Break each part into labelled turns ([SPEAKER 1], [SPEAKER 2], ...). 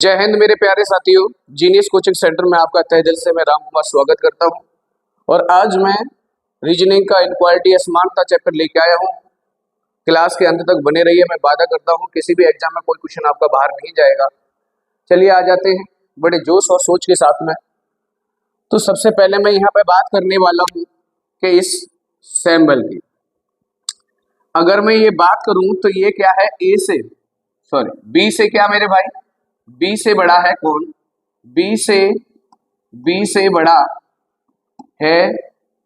[SPEAKER 1] जय हिंद मेरे प्यारे साथियों, जीनियस कोचिंग सेंटर में आपका तहे दिल से मैं राम कुमार स्वागत करता हूं। और आज मैं रीजनिंग का इनक्वालिटी असमानता चैप्टर लेके आया हूं। क्लास के अंत तक बने रहिए, मैं वादा करता हूं किसी भी एग्जाम में कोई क्वेश्चन आपका बाहर नहीं जाएगा। चलिए आ जाते हैं बड़े जोश और सोच के साथ में। तो सबसे पहले मैं यहाँ पे बात करने वाला हूँ कि इस सिंबल की, अगर मैं ये बात करूं तो ये क्या है, बी से क्या मेरे भाई, बी से बड़ा है कौन, बी से बड़ा है,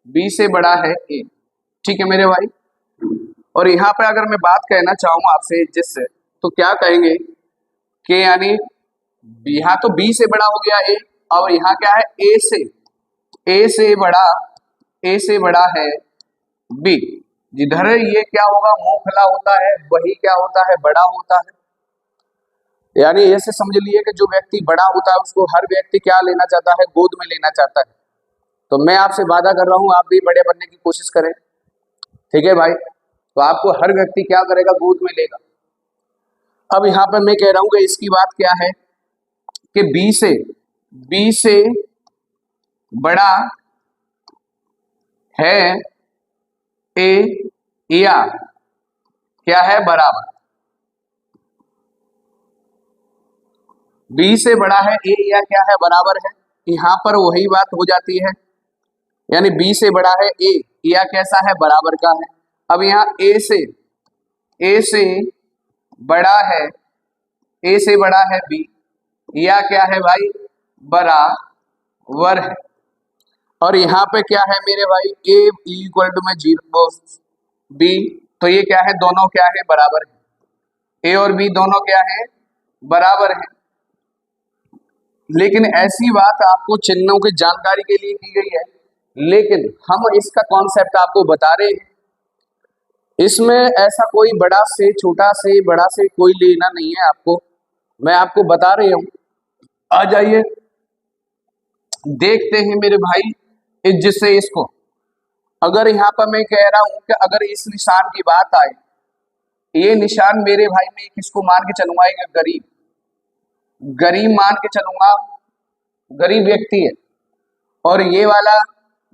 [SPEAKER 1] बी से बड़ा है ए। ठीक है मेरे भाई। और यहाँ पे अगर मैं बात कहना चाहूँ आपसे जिससे, तो क्या कहेंगे कि यानी यहाँ तो बी से बड़ा हो गया ए, और यहाँ क्या है ए से बड़ा है बी। जिधर ये क्या होगा, मुंह खुला होता है, वही क्या होता है, बड़ा होता है। यानी ऐसे समझ लिए कि जो व्यक्ति बड़ा होता है उसको हर व्यक्ति क्या लेना चाहता है, गोद में लेना चाहता है। तो मैं आपसे वादा कर रहा हूं आप भी बड़े बनने की कोशिश करें, ठीक है भाई। तो आपको हर व्यक्ति क्या करेगा, गोद में लेगा। अब यहाँ पर मैं कह रहा हूं कि इसकी बात क्या है कि बी से बड़ा है ए या क्या है, बराबर। बी से बड़ा है ए या क्या है, बराबर है। यहां पर वही बात हो जाती है, यानी बी से बड़ा है ए या कैसा है, बराबर का है। अब यहाँ ए से बड़ा है, ए से बड़ा है बी या क्या है भाई, बराबर है। और यहाँ पे क्या है मेरे भाई, ए इक्वल टू में 0 बी, तो ये क्या है, दोनों क्या है, बराबर है। ए और बी दोनों क्या है, बराबर है। लेकिन ऐसी बात आपको चिन्हों की जानकारी के लिए की गई है, लेकिन हम इसका कॉन्सेप्ट आपको बता रहे हैं। इसमें ऐसा कोई बड़ा से छोटा से बड़ा से कोई लेना नहीं है आपको, मैं आपको बता रही हूं। आ जाइए देखते हैं मेरे भाई जिससे इसको, अगर यहाँ पर मैं कह रहा हूं कि अगर इस निशान की बात आए, ये निशान मेरे भाई मैं किसको मान के चलूंगा, एक गरीब मान के चलूंगा, गरीब व्यक्ति है। और ये वाला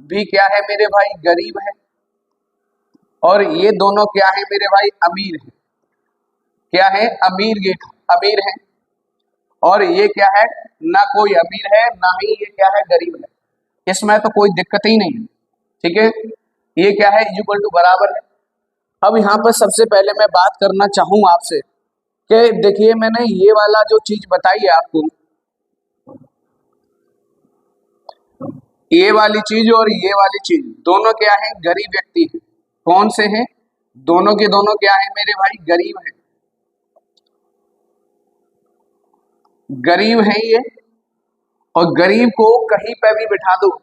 [SPEAKER 1] भी क्या है मेरे भाई, गरीब है। और ये दोनों क्या है मेरे भाई, अमीर है। क्या है, अमीर है। और ये क्या है, ना कोई अमीर है ना ही ये क्या है, गरीब है। इसमें तो कोई दिक्कत ही नहीं है, ठीक है। ये क्या है, इक्वल टू बराबर है। अब यहाँ पर सबसे पहले मैं बात करना चाहूँ आपसे कि देखिए मैंने ये वाला जो चीज बताई है आपको, ये वाली चीज और ये वाली चीज दोनों क्या है, गरीब व्यक्ति है। कौन से हैं, दोनों के दोनों क्या है मेरे भाई, गरीब है, गरीब है ये। और गरीब को कहीं पे भी बिठा दो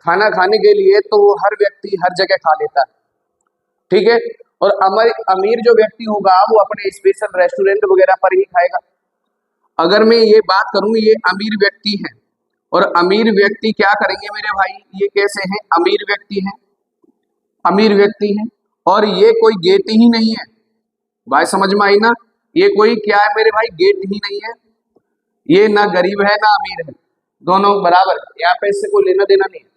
[SPEAKER 1] खाना खाने के लिए तो हर व्यक्ति हर जगह खा लेता है, ठीक है। और अमीर जो व्यक्ति होगा वो अपने स्पेशल रेस्टोरेंट वगैरह पर ही खाएगा। अगर मैं ये बात करूं, ये अमीर व्यक्ति है, और अमीर व्यक्ति क्या करेंगे मेरे भाई, ये कैसे हैं, अमीर व्यक्ति हैं। और ये कोई गेट ही नहीं है भाई, समझ में आई ना। ये कोई क्या है मेरे भाई, गेट ही नहीं है। ये ना गरीब है ना अमीर है, दोनों बराबर है। यहाँ पे इससे कोई लेना देना नहीं है।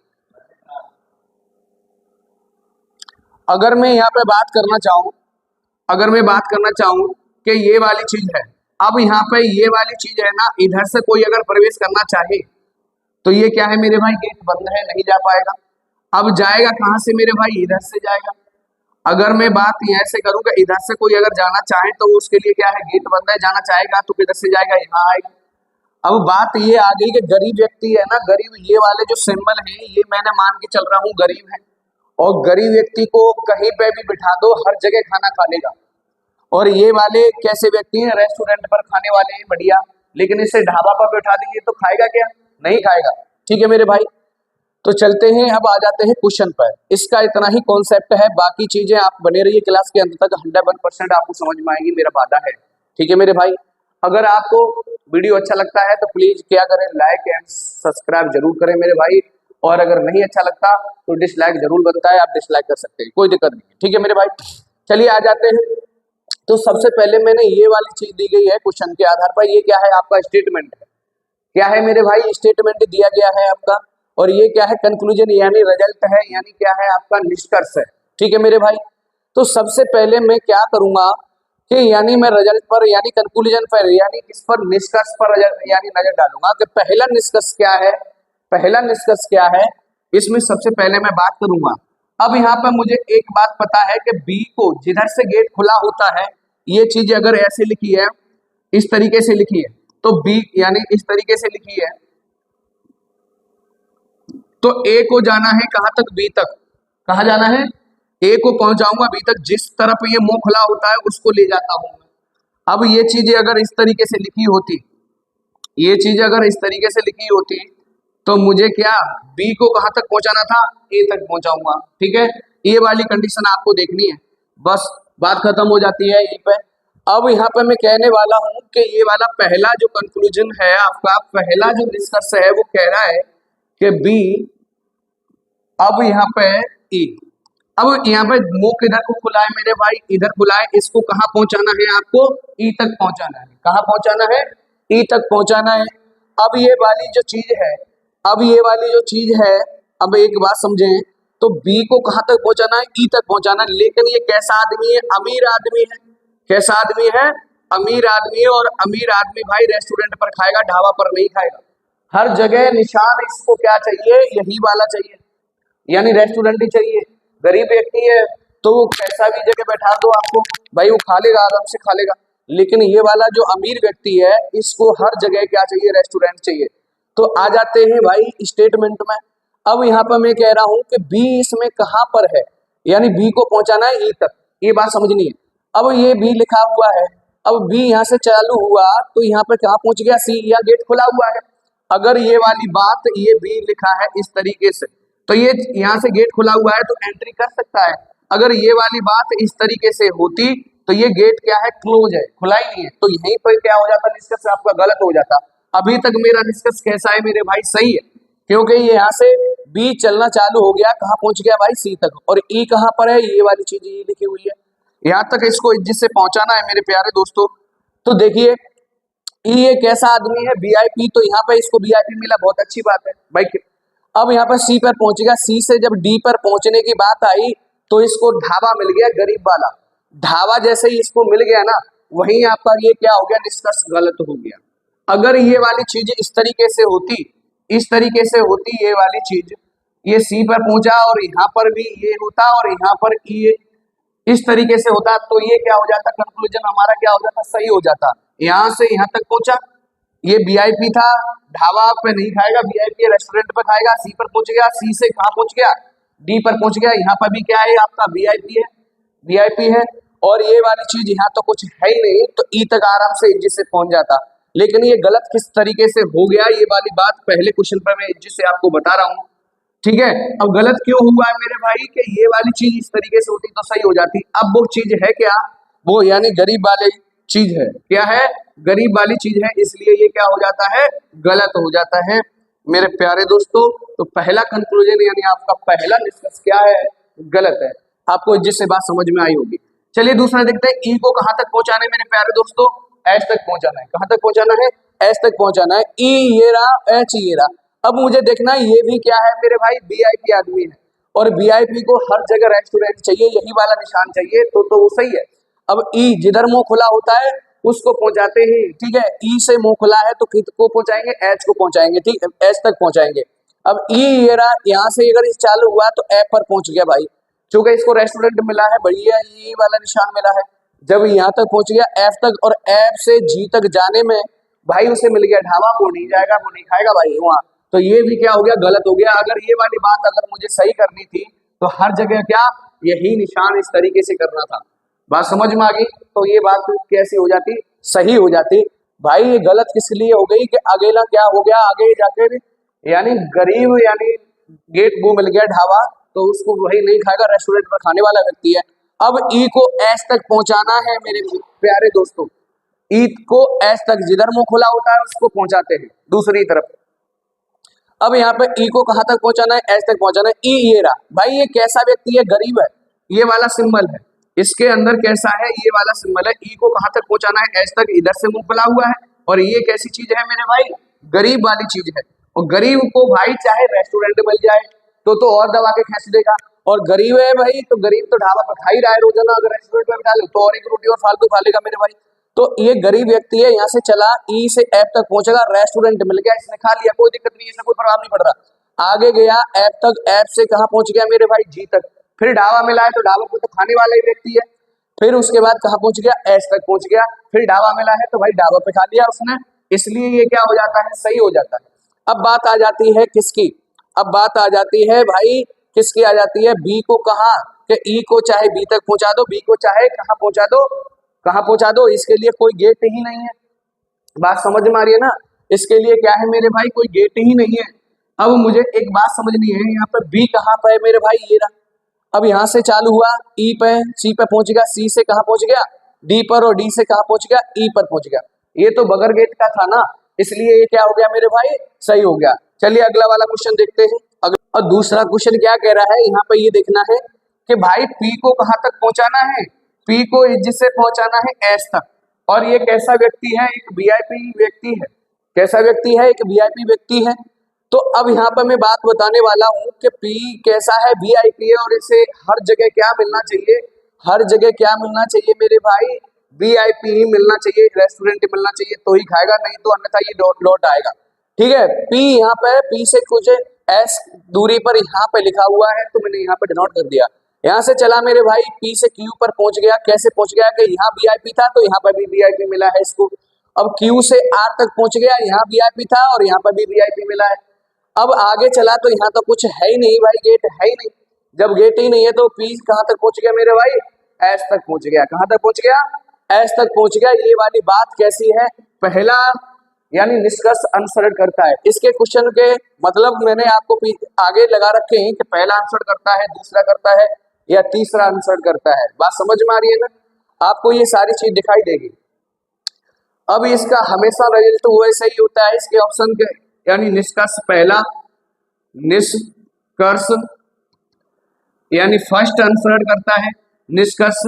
[SPEAKER 1] अगर मैं यहाँ पे बात करना चाहूँ कि ये वाली चीज है, अब यहाँ पे ये वाली चीज है ना, इधर से कोई अगर प्रवेश करना चाहे तो ये क्या है मेरे भाई, गेट बंद है, नहीं जा पाएगा। अब जाएगा कहाँ से मेरे भाई, इधर से जाएगा। अगर मैं बात ऐसे करूँ कि इधर से कोई अगर जाना चाहे तो उसके लिए क्या है, गेट बंद है, जाना चाहेगा तो किधर से जाएगा, यहाँ आएगा। अब बात ये आ गई कि गरीब व्यक्ति है ना, गरीब, ये वाले जो सिंबल है ये मैंने मान के चल रहा हूँ गरीब है। और गरीब व्यक्ति को कहीं पे भी बिठा दो हर जगह खाना खा लेगा। और ये वाले कैसे व्यक्ति हैं, रेस्टोरेंट पर खाने वाले हैं, बढ़िया। लेकिन इसे ढाबा पर बैठा देंगे तो खाएगा क्या, नहीं खाएगा, ठीक है मेरे भाई। तो चलते हैं, अब आ जाते हैं क्वेश्चन पर। इसका इतना ही कॉन्सेप्ट है, बाकी चीजें आप बने रहिए क्लास के अंत तक, 100% आपको समझ में आएगी, मेरा वादा है, ठीक है मेरे भाई। अगर आपको वीडियो अच्छा लगता है तो प्लीज क्या करें, लाइक एंड सब्सक्राइब जरूर करें मेरे भाई। और अगर नहीं अच्छा लगता तो डिसलाइक जरूर बनता है, आप डिसलाइक कर सकते हैं, कोई दिक्कत नहीं, ठीक है मेरे भाई। चलिए आ जाते हैं। तो सबसे पहले मैंने ये वाली चीज दी गई है क्वेश्चन के आधार पर, ये क्या है आपका स्टेटमेंट है। क्या है मेरे भाई, स्टेटमेंट दिया गया है आपका, और ये क्या है, कंक्लूजन यानी रिजल्ट है, यानी क्या है आपका निष्कर्ष है। ठीक है मेरे भाई, तो सबसे पहले मैं क्या करूंगा कि यानी मैं रिजल्ट पर यानी कंक्लूजन पर यानी इस पर निष्कर्ष पर यानी नजर डालूंगा कि पहला निष्कर्ष क्या है। पहला निष्कर्ष क्या है, इसमें सबसे पहले मैं बात करूंगा। अब यहाँ पर मुझे एक बात पता है कि बी को जिधर से गेट खुला होता है, ये चीज अगर ऐसे लिखी है, इस तरीके से लिखी है, तो बी यानी इस तरीके से लिखी है, तो ए को जाना है कहां तक, बी तक। कहा जाना है, ए को पहुंचाऊंगा बी तक, जिस तरफ ये मुंह खुला होता है उसको ले जाता हूं मैं। अब ये चीजें अगर इस तरीके से लिखी होती, ये चीज अगर इस तरीके से लिखी होती, तो मुझे क्या बी को कहां तक पहुंचाना था, ए तक पहुंचाऊंगा। ठीक है, ये वाली कंडीशन आपको देखनी है, बस बात खत्म हो जाती है यहीं पे। अब यहाँ पे मैं कहने वाला हूं कि ये वाला पहला जो कंक्लूजन है आपका, पहला जो निष्कर्ष है वो कह रहा है कि बी, अब यहाँ पे ई, अब यहाँ पे मुंह किधर को खुला है मेरे भाई, इधर खुला है, इसको कहाँ पहुंचाना है आपको, ई तक पहुंचाना है। कहाँ पहुंचाना है, ई तक पहुंचाना है। अब ये वाली जो चीज है, अब ये वाली जो चीज है, अब एक बात समझें, तो बी को कहाँ तक पहुंचाना है, ई तक पहुंचाना है। लेकिन ये कैसा आदमी है, अमीर आदमी है। कैसा आदमी है, अमीर आदमी है, और अमीर आदमी भाई रेस्टोरेंट पर खाएगा, ढाबा पर नहीं खाएगा। हर जगह निशान इसको क्या चाहिए, यही वाला चाहिए, यानी रेस्टोरेंट ही चाहिए। गरीब व्यक्ति है तो वो कैसा भी जगह बैठा दो आपको, भाई वो खा लेगा, आराम से खा लेगा। लेकिन ये वाला जो अमीर व्यक्ति है, इसको हर जगह क्या चाहिए, रेस्टोरेंट चाहिए। तो आ जाते हैं भाई स्टेटमेंट में। अब यहाँ पर मैं कह रहा हूं कि बी इसमें कहां पर है, यानी बी को पहुंचाना है ई तक, ये बात समझनी है। अब ये बी लिखा हुआ है, अब बी यहाँ से चालू हुआ तो यहाँ पर कहाँ पहुंच गया, सी, या गेट खुला हुआ है। अगर ये वाली बात, ये बी लिखा है इस तरीके से, तो ये यहाँ से गेट खुला हुआ है तो एंट्री कर सकता है। अगर ये वाली बात इस तरीके से होती तो ये गेट क्या है, क्लोज है, खुला ही नहीं है, तो यहीं पर क्या हो जाता, निष्कर्ष आपका गलत हो जाता। अभी तक मेरा निष्कर्ष कैसा है मेरे भाई, सही है, क्योंकि ये यहाँ से बी चलना चालू हो गया, कहाँ पहुंच गया भाई, सी तक। और ई कहाँ पर है, ये वाली चीज ये लिखी हुई है, यहाँ तक इसको जिससे पहुंचाना है मेरे प्यारे दोस्तों। तो देखिए ई एक ऐसा आदमी है वीआईपी, तो यहाँ पे इसको वीआईपी मिला, बहुत अच्छी बात है भाई। अब यहाँ पर सी पर पहुंच गया, सी से जब डी पर पहुंचने की बात आई तो इसको ढाबा मिल गया, गरीब वाला ढाबा। जैसे ही इसको मिल गया ना, वहीं आपका ये क्या हो गया, निष्कर्ष गलत हो गया। अगर ये वाली चीज इस तरीके से होती, इस तरीके से होती ये वाली चीज, ये सी पर पहुंचा और यहाँ पर भी ये होता और यहाँ पर ये इस तरीके से होता, तो ये क्या हो जाता, कंक्लूजन हमारा क्या हो जाता, सही हो जाता। यहाँ से यहाँ तक पहुंचा, ये वीआईपी था, ढाबा पे नहीं खाएगा, वीआईपी रेस्टोरेंट पे खाएगा, सी पर पहुंच गया, सी से कहाँ पहुंच गया, डी पर पहुंच गया। यहाँ पर भी क्या है आपका, वीआईपी है, वीआईपी है, और ये वाली चीज यहाँ तो कुछ है ही नहीं, तो ई तक आराम से जिससे पहुंच जाता। लेकिन ये गलत किस तरीके से हो गया, ये वाली बात पहले क्वेश्चन पर मैं जिससे आपको बता रहा हूँ। ठीक है, अब गलत क्यों हुआ है मेरे भाई, कि ये वाली चीज इस तरीके से होती तो सही हो जाती। अब वो चीज है क्या, वो यानी गरीब वाली चीज है, क्या है, गरीब वाली चीज है, इसलिए ये क्या हो जाता है, गलत हो जाता है मेरे प्यारे दोस्तों। तो पहला कंक्लूजन यानी आपका पहला निष्कर्ष क्या है, गलत है। आपको जिससे बात समझ में आई होगी। चलिए दूसरा देखते हैं, ई को कहां तक पहुंचाना है मेरे प्यारे दोस्तों, एच तक पहुंचाना है। कहां तक पहुंचाना है, एच तक पहुंचाना है। ई ये रहा, एच ये रहा। अब मुझे देखना है ये भी क्या है मेरे भाई, वीआईपी आदमी है, और वीआईपी को हर जगह रेस्टोरेंट चाहिए, यही वाला निशान चाहिए, तो वो सही है। अब ई जिधर मुंह खुला होता है उसको पहुंचाते ही, ठीक है, ई से मुंह खुला है तो कित को पहुंचाएंगे, एच को पहुंचाएंगे, ठीक है, एच तक पहुंचाएंगे। अब ई ये रहा, यहाँ से अगर इस चालू हुआ तो एफ पर पहुंच गया भाई, क्योंकि इसको रेस्टोरेंट मिला है, बढ़िया ये वाला निशान मिला है। जब यहाँ तक पहुंच गया एफ तक, और एफ से जी तक जाने में भाई उसे मिल गया ढाबा, वो नहीं जाएगा, वो नहीं खाएगा भाई वहाँ, तो ये भी क्या हो गया, गलत हो गया। अगर ये वाली बात अगर मुझे सही करनी थी तो हर जगह क्या यही निशान इस तरीके से करना था। बात समझ में आ गई, तो ये बात कैसी हो जाती, सही हो जाती। भाई ये गलत किस लिए हो गई कि अगेला क्या हो गया, आगे जाकर यानी गरीब, यानी गेट वो मिल गया ढाबा, तो उसको वही नहीं खाएगा, रेस्टोरेंट पर खाने वाला व्यक्ति है। अब ई को एस तक पहुंचाना है मेरे प्यारे दोस्तों, ई को एस तक, जिधर मुंह खुला होता है उसको पहुंचाते हैं दूसरी तरफ। अब यहाँ पे ई को कहां तक पहुंचाना है, एस तक पहुंचाना है। ई ये रहा भाई, ये कैसा व्यक्ति है, गरीब है, ये वाला सिंबल है, इसके अंदर कैसा है, ये वाला सिंबल है। ई को कहां तक पहुंचाना है, एस तक, इधर से मुंह खुला हुआ है, और ये कैसी चीज है मेरे भाई, गरीब वाली चीज है। और गरीब को भाई चाहे रेस्टोरेंट मिल जाए तो और दबा के खींच देगा, और गरीब है भाई तो गरीब तो ढाबा पर खा ही रहा है रोजाना, अगर रेस्टोरेंट में बिठा लो तो और एक रोटी और फालतू खा लेगा मेरे भाई। तो ये गरीब व्यक्ति है, यहाँ से चला ई से एफ तक पहुंचेगा, रेस्टोरेंट मिल गया, इसने खा लिया, कोई दिक्कत नहीं, इससे कोई प्रभाव नहीं पड़ रहा। आगे गया एफ तक, एफ से कहाँ पहुंच गया मेरे भाई, जी तक, फिर ढाबा मिला है तो ढाबा को तो खाने वाला ही व्यक्ति है, फिर उसके बाद कहाँ पहुंच गया, एस तक पहुंच गया, फिर ढाबा मिला है तो भाई ढाबा पे खा लिया उसने, इसलिए ये क्या हो जाता है, सही हो जाता है। अब बात आ जाती है किसकी, अब बात आ जाती है भाई किसकी आ जाती है, बी को कहा कि ई को चाहे बी तक पहुंचा दो, बी को चाहे कहाँ पहुंचा दो, कहाँ पहुंचा दो, इसके लिए कोई गेट ही नहीं है। बात समझ में आ रही है ना, इसके लिए क्या है मेरे भाई, कोई गेट ही नहीं है। अब मुझे एक बात समझनी है, यहाँ पे बी कहाँ पे है मेरे भाई, ये रहा। अब यहाँ से चालू हुआ ई पे, सी पे पहुंच गया, सी से कहाँ पहुंच गया, डी पर, और डी से कहाँ पहुंच गया, ई पर पहुंच गया। ये तो बगैर गेट का था ना, इसलिए ये क्या हो गया मेरे भाई, सही हो गया। चलिए अगला वाला क्वेश्चन देखते हैं। और दूसरा क्वेश्चन क्या कह रहा है, यहाँ पे ये देखना है कि भाई पी को कहाँ तक पहुंचाना है, पी को जिससे पहुंचाना है एस तक, और ये कैसा व्यक्ति है, एक वीआईपी व्यक्ति है। कैसा व्यक्ति है, एक वीआईपी व्यक्ति है। तो अब यहाँ पर मैं बात बताने वाला हूँ कि पी कैसा है, वीआईपी है, और इसे हर जगह क्या मिलना चाहिए, हर जगह क्या मिलना चाहिए मेरे भाई, वीआईपी ही मिलना चाहिए, रेस्टोरेंट मिलना चाहिए तो ही खाएगा, नहीं तो अन्यथा ये लौट आएगा। ठीक है, पी यहाँ पे, पी से कुछ एस दूरी पर यहाँ पे लिखा हुआ है तो मैंने यहाँ पे डिनोट कर दिया। यहाँ से चला मेरे भाई, पी से क्यू पर पहुंच गया, कैसे पहुंच गया कि यहाँ वीआईपी था तो यहाँ पर भी वीआईपी मिला है इसको। अब क्यू से आर तक पहुंच गया, यहाँ वीआईपी था और यहाँ पर भी वीआईपी मिला है। अब आगे चला तो यहाँ तो कुछ है ही नहीं भाई, गेट है ही नहीं। जब गेट ही नहीं है तो पी कहाँ तक पहुंच गया मेरे भाई, एस तक पहुंच गया। कहाँ तक पहुंच गया, एस तक पहुंच गया। ये वाली बात कैसी है, पहला यानी निष्कर्ष अनुसरण करता है। इसके क्वेश्चन के मतलब मैंने आपको आगे लगा रखे हैं कि पहला अनुसरण करता है, दूसरा करता है या तीसरा अनुसरण करता है। बात समझ में आ रही है ना, आपको ये सारी चीज दिखाई देगी। अब इसका हमेशा रिजल्ट वैसे ही होता है इसके ऑप्शन के, यानी निष्कर्ष पहला, निष्कर्ष यानी फर्स्ट अनुसरण करता है, निष्कर्ष,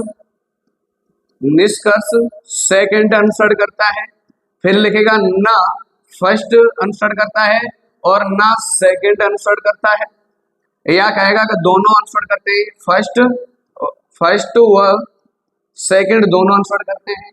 [SPEAKER 1] निष्कर्ष सेकंड अनुसरण करता है, फिर लिखेगा ना फर्स्ट अनुसरण करता है और ना सेकंड अनुसरण करता है, या कहेगा कि दोनों अनुसरण करते हैं, फर्स्ट व सेकंड दोनों अनुसरण करते हैं।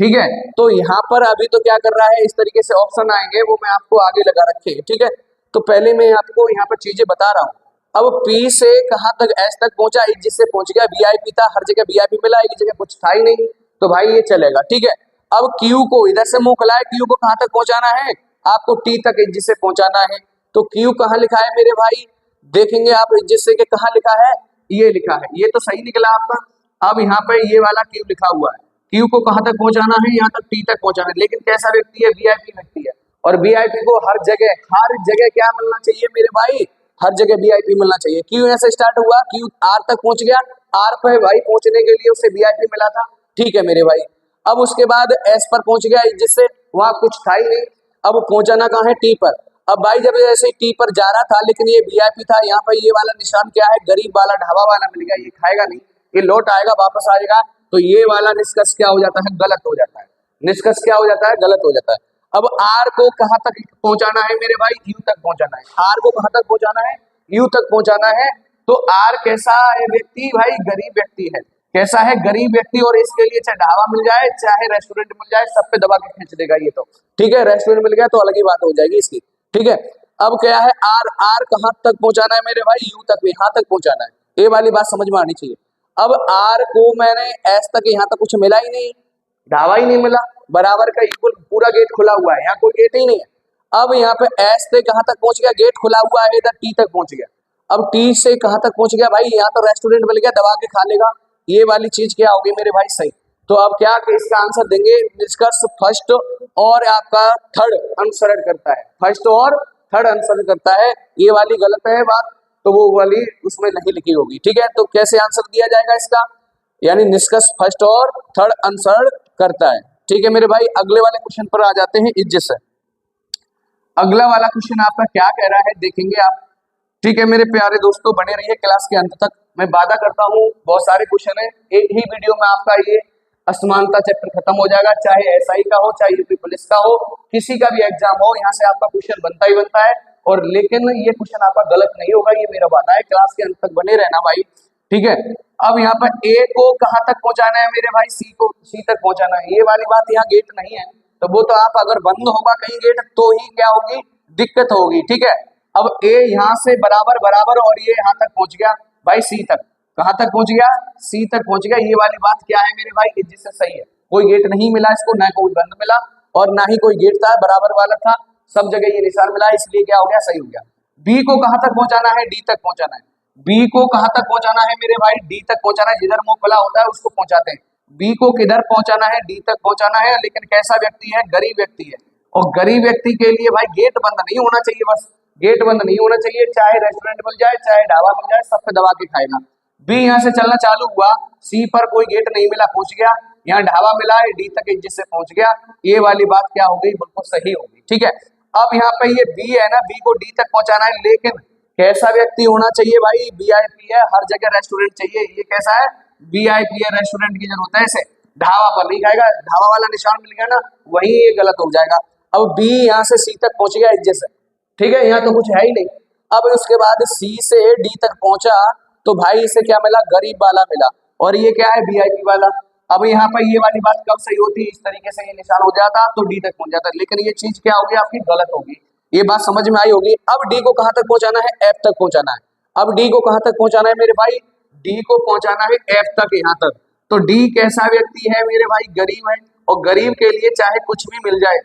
[SPEAKER 1] ठीक है, तो यहाँ पर अभी तो क्या कर रहा है, इस तरीके से ऑप्शन आएंगे वो मैं आपको आगे लगा रखे हैं। ठीक है, तो पहले मैं आपको यहाँ पर चीजें बता रहा हूँ। अब P से कहाँ तक, S तक पहुंचा, जिससे पहुंच गया, वीआईपी था, हर जगह वीआईपी मिला, एक जगह कुछ था ही नहीं तो भाई ये चलेगा। ठीक है, अब Q को इधर से मुंह खुला है, Q को कहाँ तक पहुंचाना है, आपको T तक जिससे पहुंचाना है। तो Q कहाँ लिखा है मेरे भाई, देखेंगे आप जिससे के कहाँ लिखा है, ये लिखा है, ये तो सही निकला आपका। अब यहाँ पे ये वाला Q लिखा हुआ है, Q को कहाँ तक पहुंचाना है, यहाँ तक T तक पहुंचाना है, लेकिन कैसा व्यक्ति है, वीआईपी व्यक्ति है, और वीआईपी को हर जगह क्या मिलना चाहिए मेरे भाई, हर जगह वीआईपी मिलना चाहिए। Q यहाँ से स्टार्ट हुआ, Q R तक पहुंच गया, R पे भाई पहुंचने के लिए उसे वीआईपी मिला था। ठीक है मेरे भाई, अब उसके बाद S पर पहुंच गया, जिससे वहां कुछ था ही नहीं, अब पहुंचाना कहाँ है, T पर। अब भाई जब ऐसे T पर जा रहा था, लेकिन ये वीआईपी था, यहाँ पर ये वाला निशान क्या है, गरीब वाला ढाबा वाला मिल गया, ये खाएगा नहीं, ये लौट आएगा, वापस आएगा, तो ये वाला निष्कर्ष क्या हो जाता है, गलत हो जाता है। निष्कर्ष क्या हो जाता है, गलत हो जाता है। अब R को कहाँ तक पहुंचाना है मेरे भाई, U तक पहुंचाना है। R को कहाँ तक पहुंचाना है, U तक पहुंचाना है। तो R कैसा है व्यक्ति भाई, गरीब व्यक्ति है। कैसा है, गरीब व्यक्ति, और इसके लिए चाहे ढाबा मिल जाए चाहे रेस्टोरेंट मिल जाए, सब पे दबा के खींच देगा ये तो। ठीक है, रेस्टोरेंट मिल गया तो अलग ही बात हो जाएगी इसकी। ठीक है, अब क्या है, R कहाँ तक पहुंचाना है मेरे भाई, U तक, यहाँ तक पहुंचाना है। ये वाली बात समझ में आनी चाहिए। अब R को मैंने S तक, यहाँ तक कुछ मिला ही नहीं, ढाबा ही नहीं मिला, बराबर का इक्वल पूरा गेट खुला हुआ है, यहाँ कोई गेट ही नहीं है। अब यहाँ पे S से कहाँ तक पहुंच गया, गेट खुला हुआ है, इधर T तक पहुंच गया। अब T से कहाँ तक पहुंच गया भाई, यहाँ तो रेस्टोरेंट मिल गया, दबा के खा लेगा। ये वाली चीज क्या होगी मेरे भाई, सही। तो अब क्या कि इसका आंसर देंगे, निष्कर्ष फर्स्ट और आपका थर्ड अनुसरण करता है, फर्स्ट और थर्ड अनुसरण करता है। ये वाली गलत है बात, तो वो वाली उसमें नहीं लिखी होगी। ठीक है, तो कैसे आंसर दिया जाएगा इसका, यानी निष्कर्ष फर्स्ट और थर्ड अनुसरण करता है। ठीक है मेरे भाई, अगले वाले क्वेश्चन पर आ जाते हैं इज्जत से। अगला वाला क्वेश्चन आपका क्या कह रहा है, देखेंगे आप। ठीक है मेरे प्यारे दोस्तों, बने रहिए क्लास के अंत तक। मैं वादा करता हूँ बहुत सारे क्वेश्चन है, एक ही वीडियो में आपका ये असमानता चैप्टर खत्म हो जाएगा, चाहे एसआई का हो, चाहे यूपी पुलिस का हो, किसी का भी एग्जाम हो, यहाँ से आपका क्वेश्चन बनता ही बनता है। और लेकिन ये क्वेश्चन आपका गलत नहीं होगा, ये मेरा वादा है। क्लास के अंत तक बने रहना भाई, ठीक है। अब यहाँ पर ए को कहाँ तक पहुंचाना है मेरे भाई, सी तक पहुंचाना है। ये वाली बात, यहाँ गेट नहीं है तो वो तो आप अगर बंद होगा कहीं गेट तो ही क्या होगी, दिक्कत होगी, ठीक है। अब ए यहाँ से बराबर बराबर और ये यहाँ तक पहुंच गया भाई, सी तक। कहाँ तक पहुंच गया, सी तक पहुंच गया। ये वाली बात क्या है मेरे भाई, जिससे सही है। कोई गेट नहीं मिला इसको, ना कोई बंद मिला और ना ही कोई गेट था, बराबर वाला था, सब जगह ये निशान मिला, इसलिए क्या हो गया, सही हो गया। बी को कहाँ तक पहुंचाना है, डी तक पहुंचाना है। बी को कहाँ तक पहुंचाना है मेरे भाई, डी तक पहुंचाना है। जिधर मुंह खुला होता है उसको पहुंचाते हैं। बी को किधर पहुंचाना है, डी तक पहुंचाना है। लेकिन कैसा व्यक्ति है, गरीब व्यक्ति है। और गरीब व्यक्ति के लिए भाई गेट बंद नहीं होना चाहिए, बस गेट बंद नहीं होना चाहिए। चाहे रेस्टोरेंट मिल जाए, चाहे ढाबा मिल जाए, सब पे दबा के खाएगा। बी यहाँ से चलना चालू हुआ, सी पर कोई गेट नहीं मिला, पहुंच गया। यहाँ ढाबा मिला है, डी तक एग्जिट से पहुंच गया। ये वाली बात क्या हो गई, बिल्कुल सही होगी, ठीक है। अब यहाँ पे ये बी है ना, बी को डी तक पहुंचाना है। लेकिन कैसा व्यक्ति होना चाहिए भाई, वीआईपी है, हर जगह रेस्टोरेंट चाहिए। ये कैसा है, वीआईपी है, रेस्टोरेंट की जरूरत है इसे। ढाबा पर नहीं खाएगा, ढाबा वाला निशान मिल गया ना, वही ये गलत हो जाएगा। अब बी यहाँ से सी तक पहुंच गया एग्जिट से, ठीक है। यहाँ तो कुछ है ही नहीं। अब उसके बाद सी से डी तक पहुंचा तो भाई इसे क्या मिला, गरीब वाला मिला। और ये क्या है, वीआईपी वाला। अब यहाँ पर ये वाली बात कब सही होती है, इस तरीके से ये निशान हो जाता तो डी तक पहुंच जाता। लेकिन ये चीज क्या होगी आपकी, गलत होगी। ये बात समझ में आई होगी। अब डी को कहाँ तक पहुंचाना है, एफ तक पहुंचाना है। अब डी को कहाँ तक पहुंचाना है मेरे भाई, डी को पहुंचाना है एफ तक, यहाँ तक। तो डी कैसा व्यक्ति है मेरे भाई, गरीब है। और गरीब के लिए चाहे कुछ भी मिल जाए,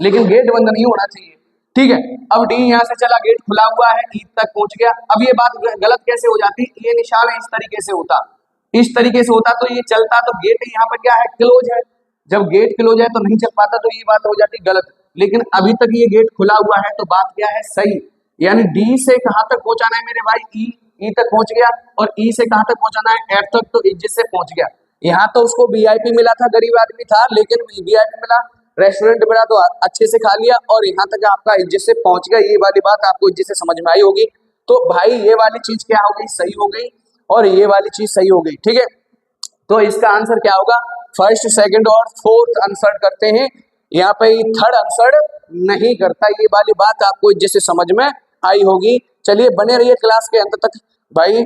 [SPEAKER 1] लेकिन गेट बंद नहीं होना चाहिए, ठीक है। अब डी यहाँ से चला, गेट खुला हुआ है, ई तक पहुंच गया। अब ये बात गलत कैसे हो जाती, ये निशान इस तरीके से होता, इस तरीके से होता तो ये चलता, तो गेट यहाँ पर क्या है, क्लोज है। जब गेट क्लोज है तो नहीं चल पाता, तो ये बात हो जाती गलत। लेकिन अभी तक ये गेट खुला हुआ है तो बात क्या है, सही। यानी डी से कहाँ तक पहुंचाना है मेरे भाई, ई तक पहुंच गया। और ई से कहाँ तक पहुंचाना है, एफ तक, तो एग्जिट से पहुंच गया। यहाँ तो उसको वीआईपी मिला था, गरीब आदमी था, लेकिन वीआईपी मिला, रेस्टोरेंट मिला तो अच्छे से खा लिया, और यहाँ तक आपका एग्जिट से पहुंच गया। ये वाली बात आपको एग्जिट से समझ में आई होगी। तो भाई ये वाली चीज क्या हो गई, सही हो गई, और ये वाली चीज सही हो गई, ठीक है। तो इसका आंसर क्या होगा, फर्स्ट, सेकंड और फोर्थ आंसर करते हैं, यहाँ पे थर्ड आंसर नहीं करता। ये वाली बात आपको जैसे समझ में आई होगी। चलिए बने रहिए क्लास के अंत तक भाई,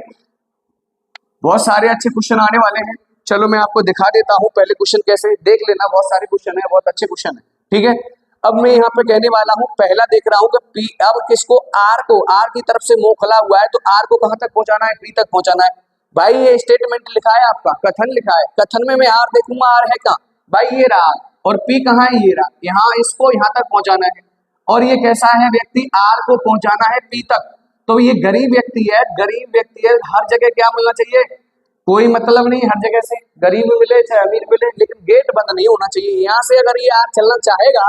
[SPEAKER 1] बहुत सारे अच्छे क्वेश्चन आने वाले हैं। चलो मैं आपको दिखा देता हूँ पहले क्वेश्चन कैसे, देख लेना, बहुत सारे क्वेश्चन है, बहुत अच्छे क्वेश्चन है, ठीक है। अब मैं यहाँ पे कहने वाला हूँ, पहला देख रहा हूँ कि पी, अब किसको, आर को, आर की तरफ से मुंह खुला हुआ है तो आर को कहाँ तक पहुंचाना है, पी तक पहुंचाना है। भाई ये स्टेटमेंट लिखा है आपका, कथन लिखा है, कथन में मैं आर देखूंगा, आर है कहाँ भाई, ये रहा। और पी कहाँ है, ये रहा। यहाँ इसको यहाँ तक पहुंचाना है। और ये कैसा है व्यक्ति, आर को पहुंचाना है पी तक। तो ये गरीब व्यक्ति है, गरीब व्यक्ति है, हर जगह क्या मिलना चाहिए, कोई मतलब नहीं, हर जगह से गरीब मिले चाहे अमीर मिले, लेकिन गेट बंद नहीं होना चाहिए। यहाँ से अगर ये आर चलना चाहेगा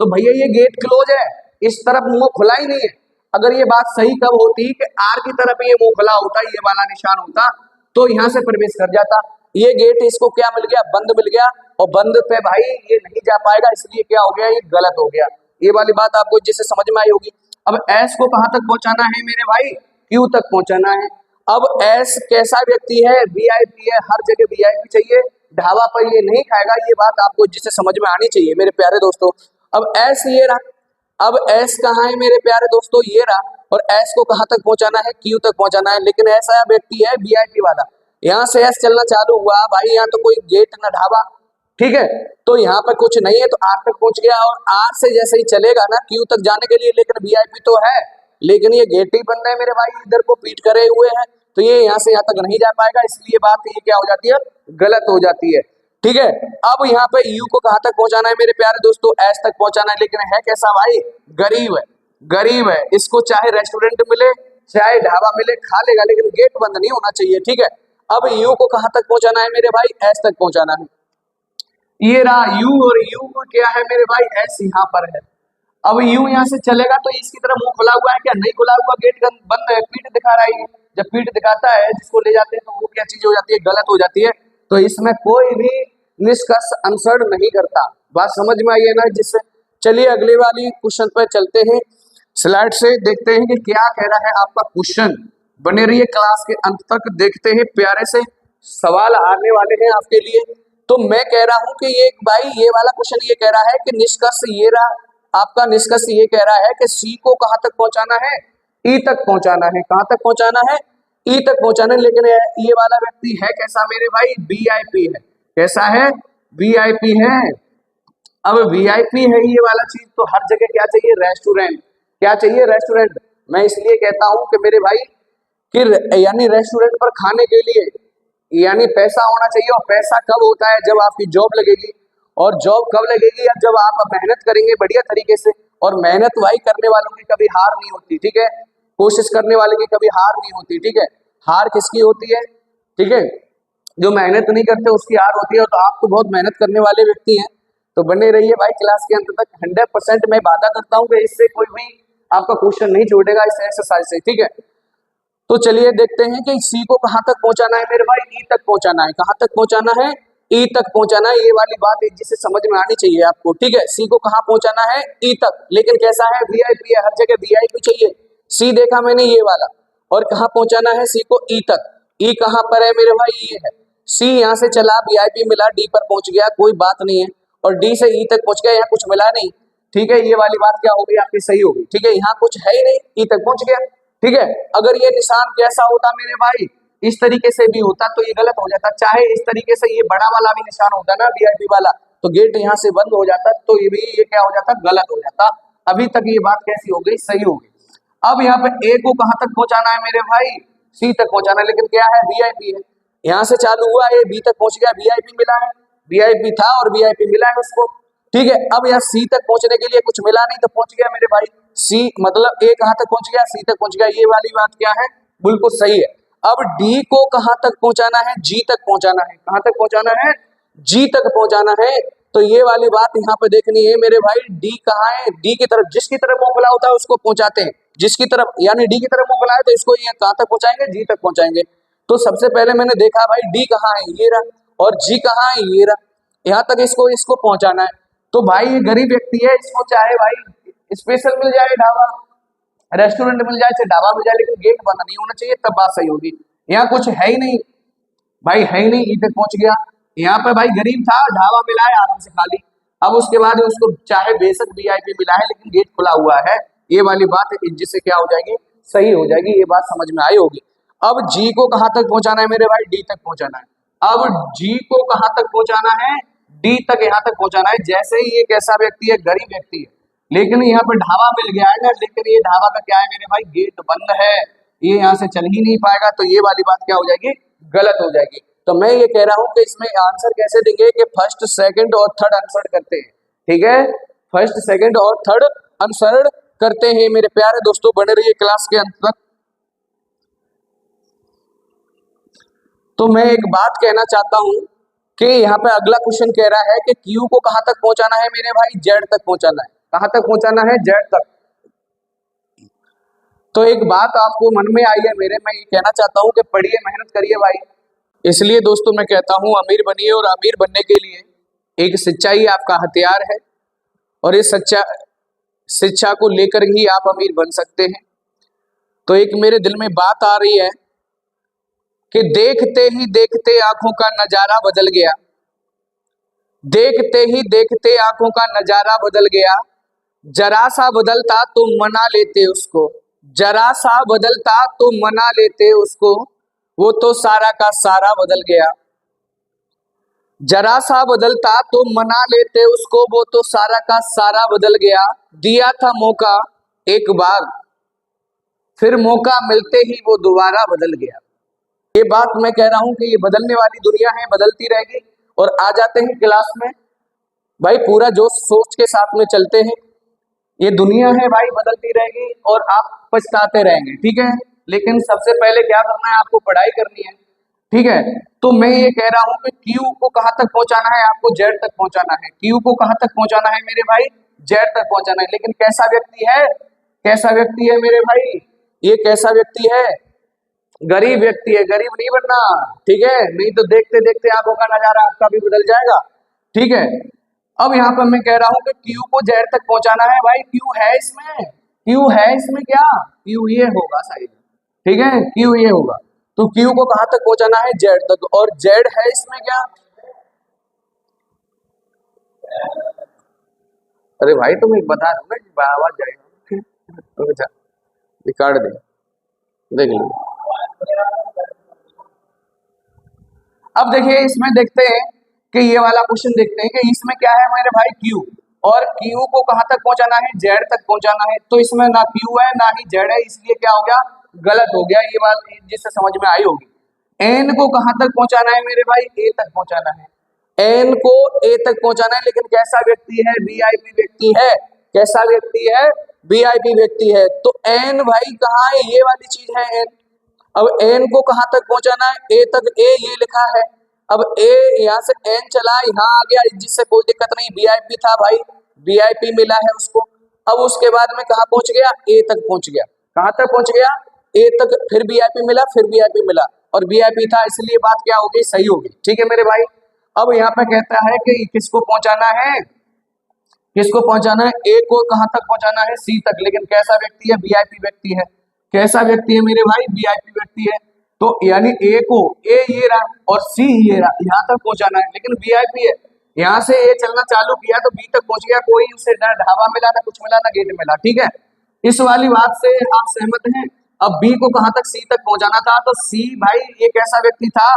[SPEAKER 1] तो भैया ये गेट क्लोज है, इस तरफ मुंह खुला ही नहीं है। अगर ये बात सही कब होती कि आर की तरफ ये मुंह खुला होता, ये वाला निशान होता, तो यहाँ से प्रवेश कर जाता। ये गेट इसको क्या मिल गया, बंद मिल गया, और बंद पे भाई ये नहीं जा पाएगा, इसलिए क्या हो गया, ये गलत हो गया। ये वाली बात आपको जिससे समझ में आई होगी। अब एस को कहाँ तक पहुंचाना है मेरे भाई, क्यू तक पहुंचाना है। अब एस कैसा व्यक्ति है, वीआईपी है, हर जगह वीआईपी चाहिए, ढाबा पर ये नहीं खाएगा। ये बात आपको जिससे समझ में आनी चाहिए मेरे प्यारे दोस्तों। अब एस ये रहा, अब एस कहाँ है मेरे प्यारे दोस्तों, ये रहा। और एस को कहाँ तक पहुंचाना है, क्यू तक पहुंचाना है। लेकिन ऐसा व्यक्ति है वीआईपी वाला, यहाँ से एस चलना चालू हुआ भाई, यहाँ तो कोई गेट ना ढाबा, ठीक है, तो यहाँ पर कुछ नहीं है, तो आर तक पहुंच गया। और आर से जैसे ही चलेगा ना क्यू तक जाने के लिए, लेकिन वीआईपी तो है, लेकिन ये गेट ही बंद है मेरे भाई, इधर को पीट करे हुए हैं, तो ये यहाँ से यहाँ तक नहीं जा पाएगा। इसलिए बात ये क्या हो जाती है, गलत हो जाती है, ठीक है। अब यहाँ पे यू को कहाँ तक पहुंचाना है मेरे प्यारे दोस्तों, एस तक पहुंचाना है। लेकिन है कैसा भाई, गरीब है, गरीब है, इसको चाहे रेस्टोरेंट मिले चाहे ढाबा मिले खा लेगा, लेकिन गेट बंद नहीं होना चाहिए, ठीक है। अब यू को कहाँ तक पहुंचाना है मेरे भाई, एस तक पहुंचाना है। ये रहा यू, और यू क्या है मेरे भाई, एस यहाँ पर है। अब यू यहाँ से चलेगा तो इसकी तरफ मुंह खुला हुआ है क्या, नहीं खुला हुआ, गेट बंद है, पीठ दिखा रहा है। जब पीठ दिखाता है जिसको ले जाते हैं तो वो क्या चीज हो जाती है, गलत हो जाती है। तो इसमें कोई भी निष्कर्ष आंसर नहीं करता। बात समझ में आई है ना, जिससे चलिए अगले वाली क्वेश्चन पर चलते हैं, स्लाइड से देखते हैं कि क्या कह रहा है आपका क्वेश्चन। बने रहिए क्लास के अंत तक, देखते हैं, प्यारे से सवाल आने वाले हैं आपके लिए। तो मैं कह रहा हूं कि ये भाई ये वाला क्वेश्चन ये कह रहा है कि निष्कर्ष ये रहा, आपका निष्कर्ष ये कह रहा है कि सी को कहां तक पहुंचाना है, ई तक पहुंचाना है। कहां तक पहुंचाना है, ई तक पहुंचाना है। लेकिन ये वाला व्यक्ति है कैसा मेरे भाई, वीआईपी है। कैसा है, वीआईपी है। अब वीआईपी है ये वाला चीज, तो हर जगह क्या चाहिए, रेस्टोरेंट। क्या चाहिए, रेस्टोरेंट। मैं इसलिए कहता हूं कि मेरे भाई कि यानी रेस्टोरेंट पर खाने के लिए यानी पैसा होना चाहिए। और पैसा कब होता है, जब आपकी जॉब लगेगी। और जॉब कब लगेगी, अब जब आप मेहनत करेंगे बढ़िया तरीके से। और मेहनत वही करने वालों की कभी हार नहीं होती, ठीक है। कोशिश करने वाले की कभी हार नहीं होती, ठीक है। हार किसकी होती है, ठीक है, जो मेहनत नहीं करते उसकी हार होती है। तो आप तो बहुत मेहनत करने वाले व्यक्ति हैं, तो बने रहिए भाई क्लास के अंत तक। 100% मैं वादा करता हूँ कि इससे कोई भी आपका क्वेश्चन नहीं छूटेगा इस एक्सरसाइज से, ठीक है। तो चलिए देखते हैं कि सी को कहां तक पहुंचाना है मेरे भाई, ई तक पहुंचाना है। कहां तक पहुंचाना है, ई तक पहुंचाना है। ये वाली बात जिसे समझ में आनी चाहिए आपको, ठीक है। सी को कहां पहुंचाना है, ई तक। लेकिन कैसा है, वीआईपी है, हर जगह वीआईपी चाहिए। सी देखा मैंने ये वाला, और कहां पहुंचाना है सी को, ई तक। ई कहां पर है मेरे भाई, ये है। सी यहां से चला, वीआईपी मिला, डी पर पहुंच गया, कोई बात नहीं है। और डी से ई तक पहुंच गया, यहाँ कुछ मिला नहीं, ठीक है। ये वाली बात क्या होगी आपकी, सही होगी, ठीक है। यहाँ कुछ है ही नहीं, ई तक पहुंच गया, ठीक है। अगर ये निशान कैसा होता मेरे भाई, इस तरीके से भी होता तो ये गलत हो जाता। चाहे इस तरीके से ये बड़ा वाला भी निशान होता ना वीआईपी वाला, तो गेट यहाँ से बंद हो जाता, तो ये भी ये क्या हो जाता, गलत हो जाता। अभी तक ये बात कैसी हो गई, सही हो गई। अब यहाँ पे ए को कहां तक पहुंचाना है मेरे भाई, सी तक पहुंचाना है। लेकिन क्या है, वीआईपी है। यहाँ से चालू हुआ, ये बी तक पहुंच गया, वीआईपी मिला है, वीआईपी था और वीआईपी मिला है उसको, ठीक है। अब यहाँ सी तक पहुंचने के लिए कुछ मिला नहीं, तो पहुंच गया मेरे भाई सी, मतलब ए कहां तक पहुंच गया, सी तक पहुंच गया। ये वाली बात क्या है, बिल्कुल सही है। अब डी को कहां तक पहुंचाना है, जी तक पहुंचाना है। कहां तक पहुंचाना है, जी तक पहुंचाना है। तो ये वाली बात यहाँ पे देखनी है मेरे भाई, डी कहाँ है, डी की तरफ, जिसकी तरफ मुंह खुला होता है उसको पहुंचाते हैं, जिसकी तरफ यानी डी की तरफ मुंह खुला है तो इसको ये कहां तक पहुंचाएंगे, जी तक पहुंचाएंगे। तो सबसे पहले मैंने देखा भाई डी कहाँ है, ये रहा, और जी कहाँ है, ये रहा। यहाँ तक इसको इसको पहुंचाना है। तो भाई ये गरीब व्यक्ति है, इसको चाहे भाई स्पेशल मिल जाए ढाबा, रेस्टोरेंट मिल जाए, चाहे ढाबा मिल जाए, लेकिन गेट बंद नहीं होना चाहिए, तब बात सही होगी। यहाँ कुछ है ही नहीं भाई, है ही नहीं, ई तक पहुंच गया। यहाँ पे भाई गरीब था, ढाबा मिला है आराम से खाली। अब उसके बाद उसको चाहे बेशक वीआईपी मिला है, लेकिन गेट खुला हुआ है। ये वाली बात जिससे क्या हो जाएगी, सही हो जाएगी। ये बात समझ में आई होगी। अब जी को कहां तक पहुंचाना है मेरे भाई, डी तक पहुंचाना है। अब जी को कहां तक पहुंचाना है, डी तक, यहाँ तक पहुंचाना है। जैसे ही ये कैसा व्यक्ति है, गरीब व्यक्ति है, लेकिन यहाँ पे ढाबा मिल गया है ना, लेकिन ये ढाबा का क्या है मेरे भाई, गेट बंद है, ये यहाँ से चल ही नहीं पाएगा। तो ये वाली बात क्या हो जाएगी, गलत हो जाएगी। तो मैं ये कह रहा हूं कि इसमें आंसर कैसे देंगे कि फर्स्ट सेकंड और थर्ड आंसर करते हैं, ठीक है। फर्स्ट सेकंड और थर्ड आंसर करते हैं मेरे प्यारे दोस्तों, बने रहिए क्लास के अंत तक। तो मैं एक बात कहना चाहता हूं कि यहाँ पे अगला क्वेश्चन कह रहा है कि क्यू को कहां तक पहुंचाना है मेरे भाई, जेड तक पहुंचाना है। कहां तक पहुंचाना है, जेड तक। तो एक बात आपको मन में आई है मेरे, मैं ये कहना चाहता हूं कि पढ़िए, मेहनत करिए भाई। इसलिए दोस्तों मैं कहता हूं अमीर बनिए, और अमीर बनने के लिए एक सच्चाई आपका हथियार है, और इस शिक्षा को लेकर ही आप अमीर बन सकते हैं। तो एक मेरे दिल में बात आ रही है कि देखते ही देखते आंखों का नजारा बदल गया, देखते ही देखते आंखों का नजारा बदल गया। जरा सा बदलता तो मना लेते उसको, जरा सा बदलता तो मना लेते उसको, वो तो सारा का सारा बदल गया। जरा सा बदलता तो मना लेते उसको, वो तो सारा का सारा बदल गया। दिया था मौका एक बार, फिर मौका मिलते ही वो दोबारा बदल गया। ये बात मैं कह रहा हूं कि ये बदलने वाली दुनिया है, बदलती रहेगी। और आ जाते हैं क्लास में भाई, पूरा जोश सोच के साथ में चलते हैं। ये दुनिया है भाई, बदलती रहेगी और आप पछताते रहेंगे, ठीक है। लेकिन सबसे पहले क्या करना है, आपको पढ़ाई करनी है, ठीक है। तो मैं ये कह रहा हूं कि क्यू को कहां तक पहुंचाना है, आपको जेड तक पहुंचाना है। क्यू को कहां तक पहुंचाना है मेरे भाई, जेड तक पहुंचाना है। लेकिन कैसा व्यक्ति है, कैसा व्यक्ति है मेरे भाई, ये कैसा व्यक्ति है, गरीब व्यक्ति है। गरीब नहीं बनना, ठीक है, नहीं तो देखते देखते आंखों का नजारा आपका भी बदल जाएगा, ठीक है। अब यहाँ पर मैं कह रहा हूं कि क्यू को जेड तक पहुंचाना है। भाई क्यू है इसमें, क्यू है इसमें, क्या क्यू ये होगा शायद, ठीक है, क्यू ये होगा। तो क्यू को कहां तक पहुंचाना है, जेड तक। और जेड है इसमें क्या, अरे भाई तुम एक बता दो ना कि आवाज जाएगा तो अच्छा रिकॉर्ड दे देख लो। अब देखिए इसमें देखते हैं कि ये वाला क्वेश्चन देखते हैं कि इसमें क्या है मेरे भाई क्यू, और क्यू को कहां तक पहुंचाना है, जेड तक पहुंचाना है। तो इसमें ना क्यू है ना ही जेड है, इसलिए क्या हो गया, गलत हो गया। ये बात जिससे समझ में आई होगी। एन को कहां तक पहुंचाना है मेरे भाई, ए तक पहुंचाना है। एन को ए तक पहुंचाना है, लेकिन कैसा व्यक्ति है, वीआईपी व्यक्ति है। कैसा व्यक्ति है, वीआईपी व्यक्ति है। तो एन भाई कहाँ है, ये वाली चीज है एन। अब एन को कहां तक पहुंचाना है, ए तक, ए ये लिखा है। अब ए यहां से एन चला यहाँ आ गया, जिससे कोई दिक्कत नहीं, वीआईपी था भाई, वीआईपी मिला है उसको। अब उसके बाद में कहां पहुंच गया, ए तक पहुंच गया। कहां तक पहुंच गया, ए तक, फिर वीआईपी मिला, फिर वीआईपी मिला, और वीआईपी था, इसलिए बात क्या होगी, सही होगी। ठीक है मेरे भाई। अब यहाँ पे कहता है कि किसको पहुंचाना है, किसको पहुंचाना है, ए को कहां तक पहुंचाना है, सी तक। लेकिन कैसा व्यक्ति है, वीआईपी व्यक्ति है। कैसा व्यक्ति है मेरे भाई, वीआईपी व्यक्ति है। तो यानी ए को, ए ये रहा और सी ये रहा, यहाँ तक पहुंचाना है, लेकिन वीआईपी है। यहाँ से ए चलना चालू किया तो बी तक पहुंच गया, कोई उसे ना ढाबा मिला, ना कुछ मिला, ना गेट मिला। ठीक है, इस वाली बात से आप सहमत हैं। अब बी को कहां तक, सी तक पहुंचाना था। तो सी भाई ये कैसा व्यक्ति था,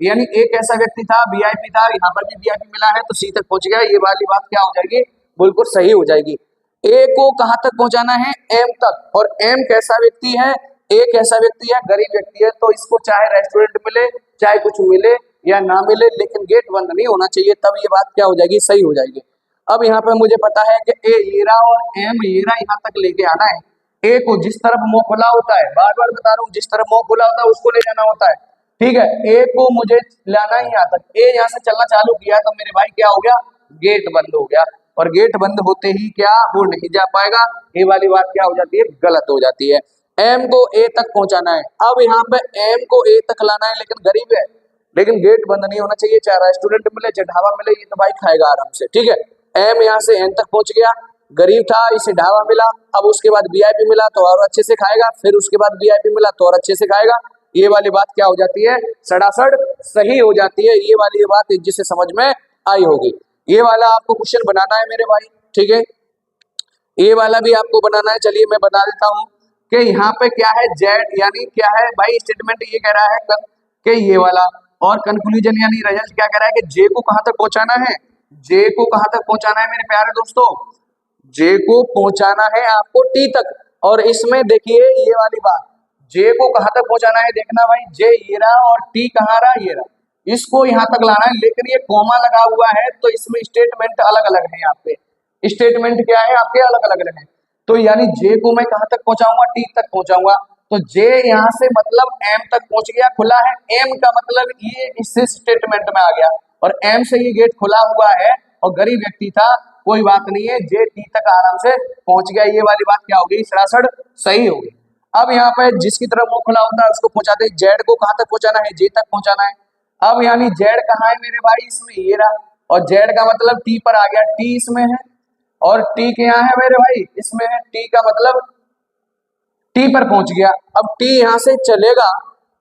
[SPEAKER 1] यानी ए कैसा व्यक्ति था, वीआईपी था, यहाँ पर भी वीआईपी मिला है तो सी तक पहुंच गया। ये वाली बात क्या हो जाएगी, बिल्कुल सही हो जाएगी। ए को कहां तक पहुंचाना है, एम तक, और एम कैसा व्यक्ति है, ए कैसा व्यक्ति है, गरीब व्यक्ति है। तो इसको चाहे रेस्टोरेंट मिले, चाहे कुछ मिले या ना मिले, लेकिन गेट बंद नहीं होना चाहिए, तब ये बात क्या हो जाएगी, सही हो जाएगी। अब यहाँ पे मुझे पता है कि ए येरा और एम येरा यहाँ तक लेके आना है। ए को जिस तरफ मुंह खुला होता है, बार बार बता रहा हूँ, जिस तरफ मुंह खुला होता है उसको ले जाना होता है। ठीक है, ए को मुझे लाना ही यहाँ तक। ए यहाँ से चलना चालू किया तो मेरे भाई क्या हो गया, गेट बंद हो गया, और गेट बंद होते ही क्या, वो नहीं जा पाएगा। ये वाली बात क्या हो जाती है, गलत हो जाती है। एम को ए तक पहुंचाना है। अब यहाँ पे एम को ए तक लाना है, लेकिन गरीब है, लेकिन गेट बंद नहीं होना चाहिए, चाहे रेस्टोरेंट मिले, चाहे ढाबा मिले, ये तो भाई खाएगा आराम से। ठीक है, एम यहाँ से एन तक पहुंच गया, गरीब था, इसे ढाबा मिला, अब उसके बाद वीआईपी मिला तो और अच्छे से खाएगा, फिर उसके बाद वीआईपी मिला तो और अच्छे से खाएगा। ये वाली बात क्या हो जाती है, सड़ासड़ सही हो जाती है। ये वाली बात जिससे समझ में आई होगी। ये वाला आपको क्वेश्चन बनाना है मेरे भाई। ठीक है, ये वाला भी आपको बनाना है। चलिए मैं बता देता हूँ कि यहाँ पे क्या है, जेड यानी क्या है भाई, स्टेटमेंट ये कह रहा है कि ये वाला, और कंक्लूजन यानी रिजल्ट क्या कह रहा है कि जे को कहां तक पहुंचाना है, जे को कहां तक पहुंचाना है मेरे प्यारे दोस्तों, जे को पहुंचाना है आपको टी तक। और इसमें देखिए ये वाली बात, जे को कहां तक पहुंचाना है, देखना भाई, जे ये रहा और टी कहाँ रहा, ये रहा, इसको यहां तक लाना है। लेकिन ये कॉमा लगा हुआ है तो इसमें स्टेटमेंट अलग अलग है, यहाँ पे स्टेटमेंट क्या है आपके, अलग अलग है। तो यानी जे को मैं कहां तक पहुंचाऊंगा, टी तक पहुंचाऊंगा। तो जे यहाँ से मतलब एम तक पहुंच गया, खुला है, एम का मतलब ये इस स्टेटमेंट में आ गया, और एम से ये गेट खुला हुआ है और गरीब व्यक्ति था, कोई बात नहीं है, जे टी तक आराम से पहुंच गया। ये वाली बात क्या होगी, सरासर सही होगी। अब यहाँ पे जिसकी तरफ मुंह खुला होता है उसको पहुंचाते हैं। जेड को कहां तक पहुंचाना है, जे तक पहुंचाना है। अब यानी जेड कहाँ है मेरे भाई, इसमें ये रहा, और जेड का मतलब टी पर आ गया, टी इसमें है, और टी के यहाँ है मेरे भाई, इसमें है, टी का मतलब टी पर पहुंच गया। अब टी यहाँ से चलेगा,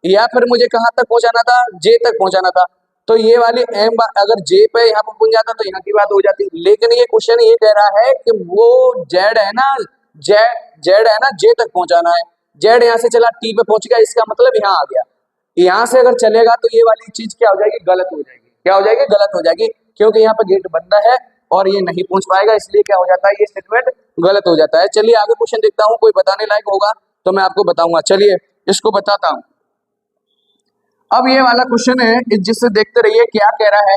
[SPEAKER 1] या फिर मुझे कहां तक पहुंचाना था, जे तक पहुंचाना था। तो ये वाली एम अगर जे पे यहाँ पर पहुंच जाता तो यहाँ की बात हो जाती। लेकिन ये क्वेश्चन ये कह रहा है कि वो जेड है ना, जेड है ना, जे तक पहुंचाना है। जेड यहाँ से चला, टी पे पहुंच गया, इसका मतलब यहाँ आ गया। यहाँ से अगर चलेगा तो ये वाली चीज क्या हो जाएगी, गलत हो जाएगी। क्या हो जाएगी, गलत हो जाएगी, क्योंकि यहाँ पे गेट बंद है और ये नहीं पहुंच पाएगा, इसलिए क्या हो जाता है, ये स्टेटमेंट गलत हो जाता है। चलिए आगे क्वेश्चन देखता हूँ, कोई बताने लायक होगा तो मैं आपको बताऊंगा। चलिए इसको बताता हूँ। अब ये वाला क्वेश्चन है, जिससे देखते रहिए क्या कह रहा है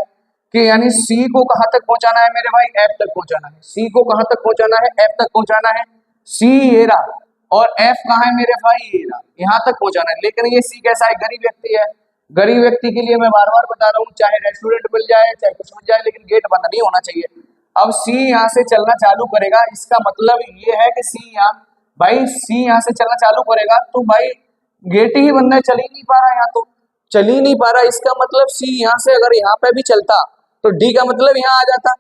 [SPEAKER 1] कि यानी सी को कहां तक पहुंचाना है मेरे भाई, एफ तक पहुंचाना है। सी को कहां तक पहुंचाना है, एफ तक पहुंचाना है। सी ये रहा और एफ कहाँ है मेरे भाई, ये रहा, यहाँ तक पहुंचाना है। लेकिन ये सी कैसा है, गरीब व्यक्ति है। गरीब व्यक्ति के लिए मैं बार बार बता रहा हूँ, चाहे रेस्टोरेंट मिल जाए, चाहे कुछ मिल जाए, लेकिन गेट बंद नहीं होना चाहिए। अब सी यहाँ से चलना चालू करेगा, इसका मतलब ये है कि सी यहाँ, भाई सी यहाँ से चलना चालू करेगा तो भाई गेट ही बंद है, चल ही नहीं पा रहा, यहाँ तो चल ही नहीं पा रहा। इसका मतलब सी यहाँ से अगर यहाँ पे भी चलता तो डी का मतलब यहाँ आ जाता।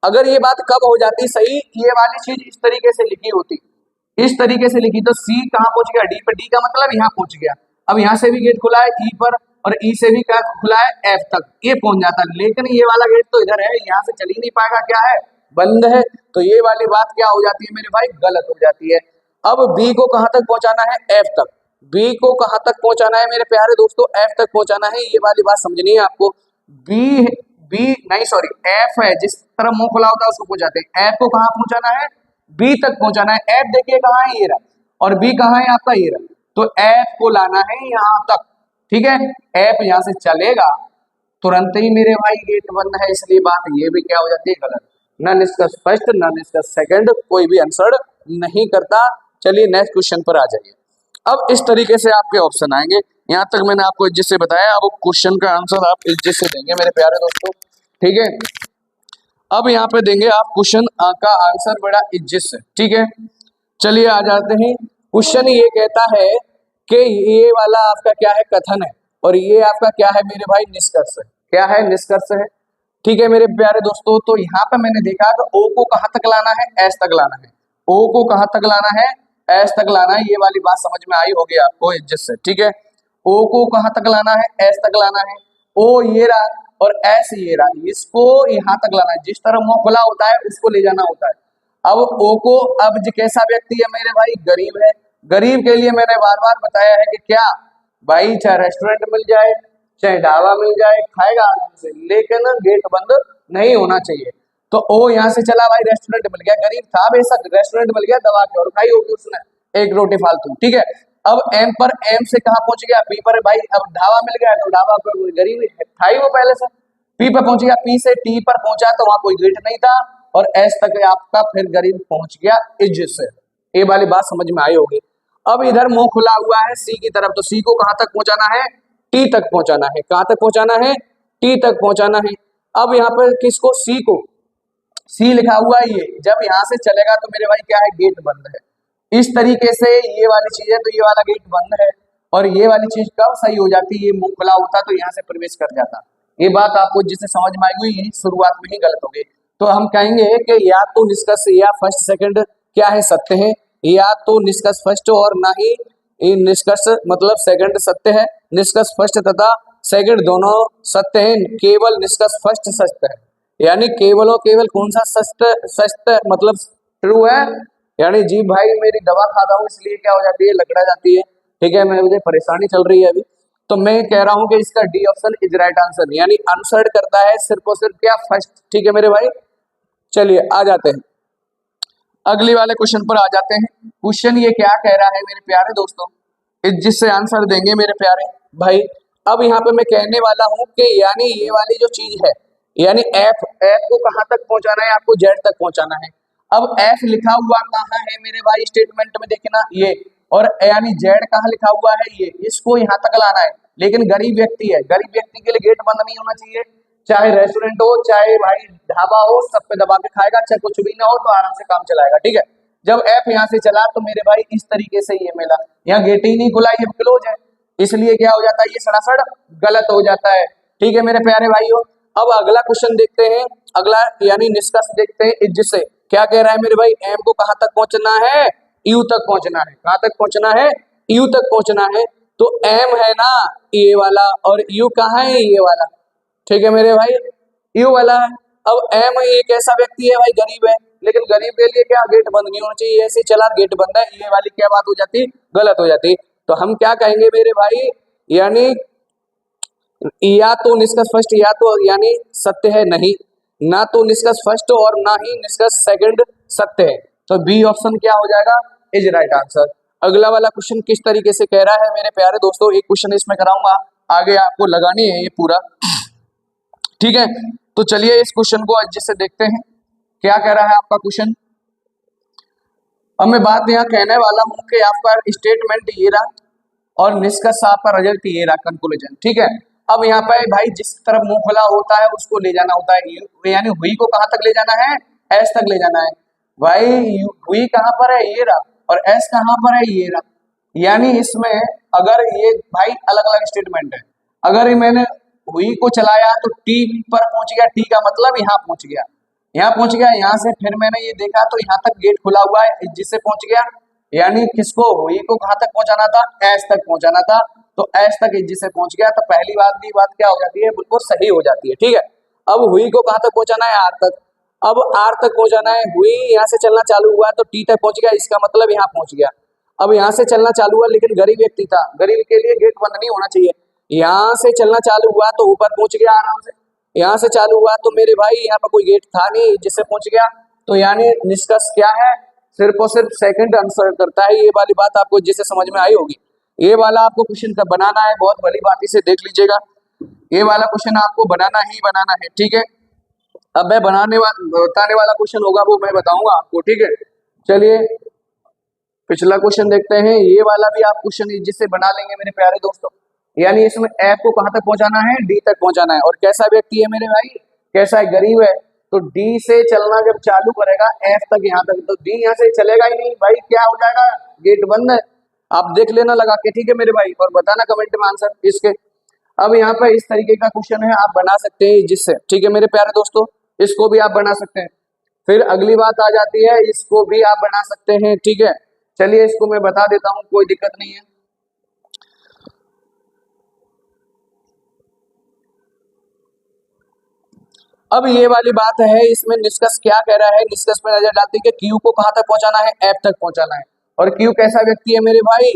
[SPEAKER 1] अगर ये बात कब हो जाती सही, ये वाली चीज इस तरीके से लिखी होती, इस तरीके से लिखी, तो सी कहाँ पहुंच गया, डी पर, डी का मतलब यहाँ पहुंच गया। अब यहाँ से भी गेट खुला है ई पर, और ई से भी क्या खुला है, एफ तक, ये पहुंच जाता है। लेकिन ये वाला गेट तो इधर है, यहाँ से चल ही नहीं पाएगा, क्या है, बंद है। तो ये वाली बात क्या हो जाती है मेरे भाई, गलत हो जाती है। अब बी को कहां तक पहुंचाना है, एफ तक। बी को कहां तक पहुंचाना है मेरे प्यारे दोस्तों, एफ तक पहुंचाना है। ये वाली बात समझनी है आपको। बी बी नहीं सॉरी एफ है, जिस तरफ मुंह खुला होता है उसको पहुंचाते हैं। एफ को कहां पहुंचाना है, बी तक पहुंचाना है। एफ देखिए कहाँ है, ये रहा, और बी कहाँ है आपका, ये रहा। तो एफ को लाना है यहाँ तक, ठीक है। एफ यहाँ से चलेगा, तुरंत ही मेरे भाई गेट बंद है, इसलिए बात ये भी क्या हो जाती है, गलत। नन इसका फर्स्ट, नन इसका सेकंड, कोई भी आंसर नहीं करता। चलिए नेक्स्ट क्वेश्चन पर आ जाइए। अब इस तरीके से आपके ऑप्शन आएंगे। यहाँ तक मैंने आपको इज्जत से बताया, अब क्वेश्चन का आंसर आप इज्जत से देंगे मेरे प्यारे दोस्तों, ठीक है। अब यहाँ पे देंगे आप क्वेश्चन का आंसर बड़ा इज्जत से, ठीक है। चलिए आ जाते हैं। क्वेश्चन ये कहता है कि ये वाला आपका क्या है, कथन है, और ये आपका क्या है मेरे भाई, निष्कर्ष है। क्या है, निष्कर्ष है, ठीक है मेरे प्यारे दोस्तों। तो यहाँ पे मैंने देखा कि ओ को कहाँ तक लाना है, एस तक लाना है। ओ को कहाँ तक लाना है, एस तक लाना है। ये वाली बात समझ में आई होगी आपको इज्जत से, ठीक है। ओ को कहाँ तक लाना है, एस तक लाना है। ओ ये रहा और एस ये रहा, इसको यहाँ तक लाना है। जिस तरह मुंह खुला होता है उसको ले जाना होता है। अब ओ को, अब कैसा व्यक्ति है मेरे भाई, गरीब है। गरीब के लिए मैंने बार बार बताया है कि क्या भाई, चाहे रेस्टोरेंट मिल जाए, चाहे ढाबा मिल जाए, खाएगा आराम से, लेकिन गेट बंद नहीं होना चाहिए। तो ओ यहाँ से चला भाई, रेस्टोरेंट मिल गया, गरीब था बेशक, रेस्टोरेंट मिल गया, दबा के और खाई होगी उसने एक रोटी फालतू, ठीक है। अब एम पर, एम से कहाँ पहुंच गया, पी पर भाई, अब ढाबा मिल गया तो ढाबा पर गरीब था ही वो पहले से। पी पर पहुंच गया, पी से टी पर पहुंचा तो वहां कोई गेट नहीं था, और एस तक आपका फिर गरीब पहुंच गया इज्जत से। ये वाली बात समझ में आई होगी। अब इधर मुंह खुला हुआ है सी की तरफ, तो सी को कहां तक पहुंचाना है, टी तक पहुंचाना है। कहां तक पहुंचाना है, टी तक पहुंचाना है। अब यहाँ पर किसको, सी को, सी लिखा हुआ है ये, जब यहाँ से चलेगा तो मेरे भाई क्या है, गेट बंद है। इस तरीके से ये वाली चीज है, तो ये वाला गेट बंद है, और ये वाली चीज कब सही हो जाती है, ये मुंह खुला होता तो यहाँ से प्रवेश कर जाता। ये बात आपको जिससे समझ में आई हुई, यही शुरुआत में ही गलत हो गई। तो हम कहेंगे कि या तो निष्कर्ष या फर्स्ट सेकंड क्या है, सत्य है, या तो निष्कर्ष फर्स्ट और ना ही निष्कर्ष मतलब सेकंड सत्य है। निष्कर्ष फर्स्ट तथा सेकंड दोनों सत्य हैं, केवल निष्कर्ष फर्स्ट सत्य है। यानी केवल और केवल कौन सा सत्य मतलब ट्रू है। यानी जी भाई मेरी दवा खाता हूँ इसलिए क्या हो जाती है, लकड़ा जाती है, ठीक है, मुझे परेशानी चल रही है अभी। तो मैं कह रहा हूं कि इसका D option is right answer, यानी आंसर करता है सिर्फ और सिर्फ क्या, फर्स्ट, ठीक है मेरे भाई। चलिए आ जाते हैं अगली वाले क्वेश्चन पर आ जाते हैं। क्वेश्चन ये क्या कह रहा है मेरे प्यारे दोस्तों, जिससे आंसर देंगे मेरे प्यारे भाई। अब यहाँ पे मैं कहने वाला हूं कि यानी ये वाली जो चीज है, यानी एफ, एफ को कहां तक पहुंचाना है आपको, जेड तक पहुंचाना है। अब एफ लिखा हुआ कहाँ है मेरे भाई, स्टेटमेंट में देखना ये, और यानी जेड कहाँ लिखा हुआ है ये, इसको यहाँ तक लाना है। लेकिन गरीब व्यक्ति है, गरीब व्यक्ति के लिए गेट बंद नहीं होना चाहिए। चाहे रेस्टोरेंट हो, चाहे भाई ढाबा हो, सब पे दबा के खाएगा, चाहे कुछ भी ना हो तो आराम से काम चलाएगा, ठीक है। जब एफ यहाँ से चला तो मेरे भाई इस तरीके से ये मिला, यहाँ गेट ही नहीं खुला, ये क्लोज है, इसलिए क्या हो जाता है, ये सड़ासड़ गलत हो जाता है, ठीक है मेरे प्यारे भाइयों। अब अगला क्वेश्चन देखते हैं, अगला यानी निष्कर्ष देखते हैं जिससे क्या कह रहा है मेरे भाई, एम को कहां तक पहुंचना है, यू तक पहुंचना है। कहां तक पहुंचना है, यू तक पहुंचना है। तो एम है ना ये वाला, और यू कहाँ है, ये वाला, ठीक है मेरे भाई, यू वाला है। अब एम एक ऐसा व्यक्ति है भाई, गरीब है, लेकिन गरीब के लिए क्या गेट बंद नहीं होना चाहिए, ऐसे चला गेट बंद है, ये वाली क्या बात हो जाती, गलत हो जाती। तो हम क्या कहेंगे मेरे भाई, यानी या तो निष्कर्ष फर्स्ट या तो यानी सत्य है, नहीं ना तो निष्कर्ष फर्स्ट और ना ही निष्कर्ष सेकंड सत्य है। तो बी ऑप्शन क्या हो जाएगा, इज राइट आंसर। अगला वाला क्वेश्चन किस तरीके से कह रहा है मेरे प्यारे दोस्तों, एक क्वेश्चन इसमें कराऊंगा, आगे आपको लगानी है ये पूरा, ठीक है। तो चलिए इस क्वेश्चन को अच्छे से देखते हैं, क्या कह रहा है आपका क्वेश्चन। अब मैं बात यहाँ कहने वाला हूँ कि आपका स्टेटमेंट ये रहा और निष्कर्ष आपका रिजल्ट ये रहा, कंक्लूजन, ठीक है। अब यहाँ पे भाई जिस तरफ मुंह खुला होता है उसको ले जाना होता है, यानी हुई को कहाँ तक ले जाना है, एस तक ले जाना है। भाई हुई कहाँ पर है, ये रहा, और एस कहाँ पर है, ये रहा। यानी इसमें अगर ये भाई अलग अलग स्टेटमेंट है, अगर ये मैंने हुई को चलाया तो टी पर पहुंच गया, टी का मतलब यहाँ पहुंच गया, यहाँ पहुंच गया, यहाँ से फिर मैंने ये देखा तो यहाँ तक गेट खुला हुआ है, जिससे पहुंच गया, यानी किसको, हुई को कहां तक पहुंचाना था, एस तक पहुंचाना था, तो एस तक जिससे पहुंच गया तो पहली बात क्या हो जाती है, बिल्कुल सही हो जाती है। ठीक है, अब हुई को कहां तक पहुंचाना है, आर तक। अब आर तक पहुंचाना है, हुई यहाँ से चलना चालू हुआ तो टी तक पहुंच गया, इसका मतलब यहाँ पहुंच गया। अब यहाँ से चलना चालू हुआ, लेकिन गरीब व्यक्ति था, गरीब के लिए गेट बंद नहीं होना चाहिए। यहाँ से चलना चालू हुआ तो ऊपर पहुंच गया आराम से, यहाँ से चालू हुआ तो मेरे भाई यहाँ पर कोई गेट था नहीं जिससे पहुंच गया। तो यानी निष्कर्ष क्या है, सिर्फ और सिर्फ सेकंड आंसर करता है। ये वाली बात आपको जिससे समझ में आई होगी। ये वाला आपको क्वेश्चन का बनाना है, बहुत बड़ी बात, इसे देख लीजिएगा। ये वाला क्वेश्चन आपको बनाना ही बनाना है। ठीक है, अब मैं बताने वाला क्वेश्चन होगा वो मैं बताऊंगा आपको। ठीक है, चलिए पिछला क्वेश्चन देखते हैं। ये वाला भी आप क्वेश्चन जिससे बना लेंगे मेरे प्यारे दोस्तों। यानी इसमें एफ को कहां तक पहुंचाना है, डी तक पहुंचाना है। और कैसा व्यक्ति है मेरे भाई, कैसा है, गरीब है। तो डी से चलना जब चालू करेगा एफ तक यहाँ तक, तो डी यहाँ से चलेगा ही नहीं भाई, क्या हो जाएगा, गेट बंद है। आप देख लेना लगा के, ठीक है मेरे भाई, और बताना कमेंट में आंसर इसके। अब यहाँ पर इस तरीके का क्वेश्चन है, आप बना सकते हैं जिससे। ठीक है मेरे प्यारे दोस्तों, इसको भी आप बना सकते हैं। फिर अगली बात आ जाती है, इसको भी आप बना सकते हैं। ठीक है, चलिए इसको मैं बता देता हूं, कोई दिक्कत नहीं है। अब ये वाली बात है, इसमें निष्कर्ष क्या कह रहा है, निष्कर्ष में नजर डालते हैं कि क्यू को कहां तक पहुंचाना है, एफ तक पहुंचाना है। और क्यू कैसा व्यक्ति है मेरे भाई,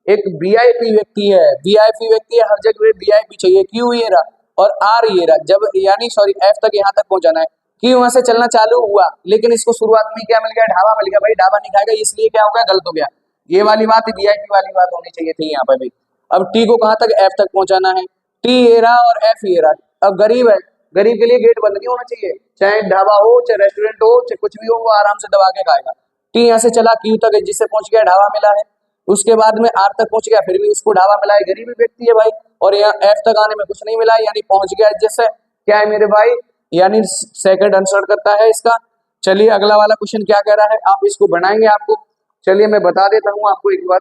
[SPEAKER 1] एक वीआईपी व्यक्ति है, वीआईपी व्यक्ति है, हर जगह वीआईपी चाहिए। क्यू ये रहा और आर ये रहा, जब यानी सॉरी एफ तक यहाँ तक पहुंचाना है। क्यू वहां से चलना चालू हुआ, लेकिन इसको शुरुआत में क्या मिल गया, ढाबा मिल गया। भाई ढाबा नहीं खाएगा, इसलिए क्या हो गया, गलत हो गया। ये वाली बात वीआईपी वाली बात होनी चाहिए थी यहाँ पर भी। अब टी को कहां तक, एफ तक पहुंचाना है। टी ये रहा और एफ ये रहा। अब गरीब है, गरीब के लिए गेट बंद नहीं होना चाहिए, चाहे ढाबा हो, चाहे रेस्टोरेंट हो, चाहे कुछ भी हो, वो आराम से दबा के खाएगा। टी यहाँ से चला क्यू तक, जिससे पहुंच गया, ढाबा मिला है। उसके बाद में आर तक पहुंच गया, फिर भी उसको ढाबा मिला है, गरीबी व्यक्ति है भाई। और यहाँ एफ तक आने में कुछ नहीं मिला, यानी पहुंच गया जैसे, क्या है मेरे भाई, यानी सेकंड आंसर करता है इसका। चलिए अगला वाला क्वेश्चन क्या कह रहा है, आप इसको बनाएंगे आपको। चलिए मैं बता देता हूँ आपको एक बार,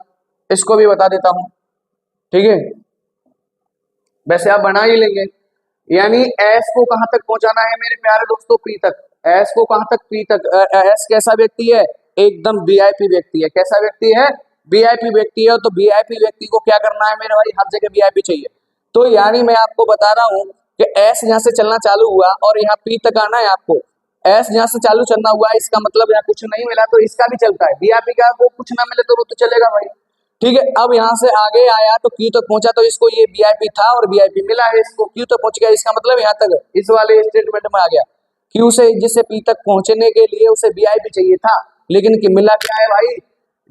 [SPEAKER 1] इसको भी बता देता हूँ। ठीक है, वैसे आप बना ही लेंगे। यानी एस को कहां तक पहुंचाना है मेरे प्यारे दोस्तों, पी तक। एस को कहां तक, पी तक। एस कैसा व्यक्ति है, एकदम वीआईपी व्यक्ति है। कैसा व्यक्ति है, वीआईपी व्यक्ति है। तो वीआईपी व्यक्ति को क्या करना है मेरे भाई, हर जगह वीआईपी चाहिए। तो यानी मैं आपको बता रहा हूं कि एस यहाँ से चलना चालू हुआ और यहाँ पी तक आना है आपको। एस यहाँ से चालू चलना हुआ, इसका मतलब यहाँ कुछ नहीं मिला तो इसका भी चलता है। वीआईपी का वो कुछ ना मिले तो वो तो चलेगा भाई। ठीक है, अब यहाँ से आगे आया तो क्यू तक पहुंचा, तो इसको ये वीआईपी था और वीआईपी मिला है, इसको क्यू तक पहुंच गया। इसका मतलब यहाँ तक, इस वाले स्टेटमेंट में आ गया, क्यू से जिससे पी तक पहुंचने के लिए उसे वीआईपी चाहिए था, लेकिन कि मिला क्या है भाई,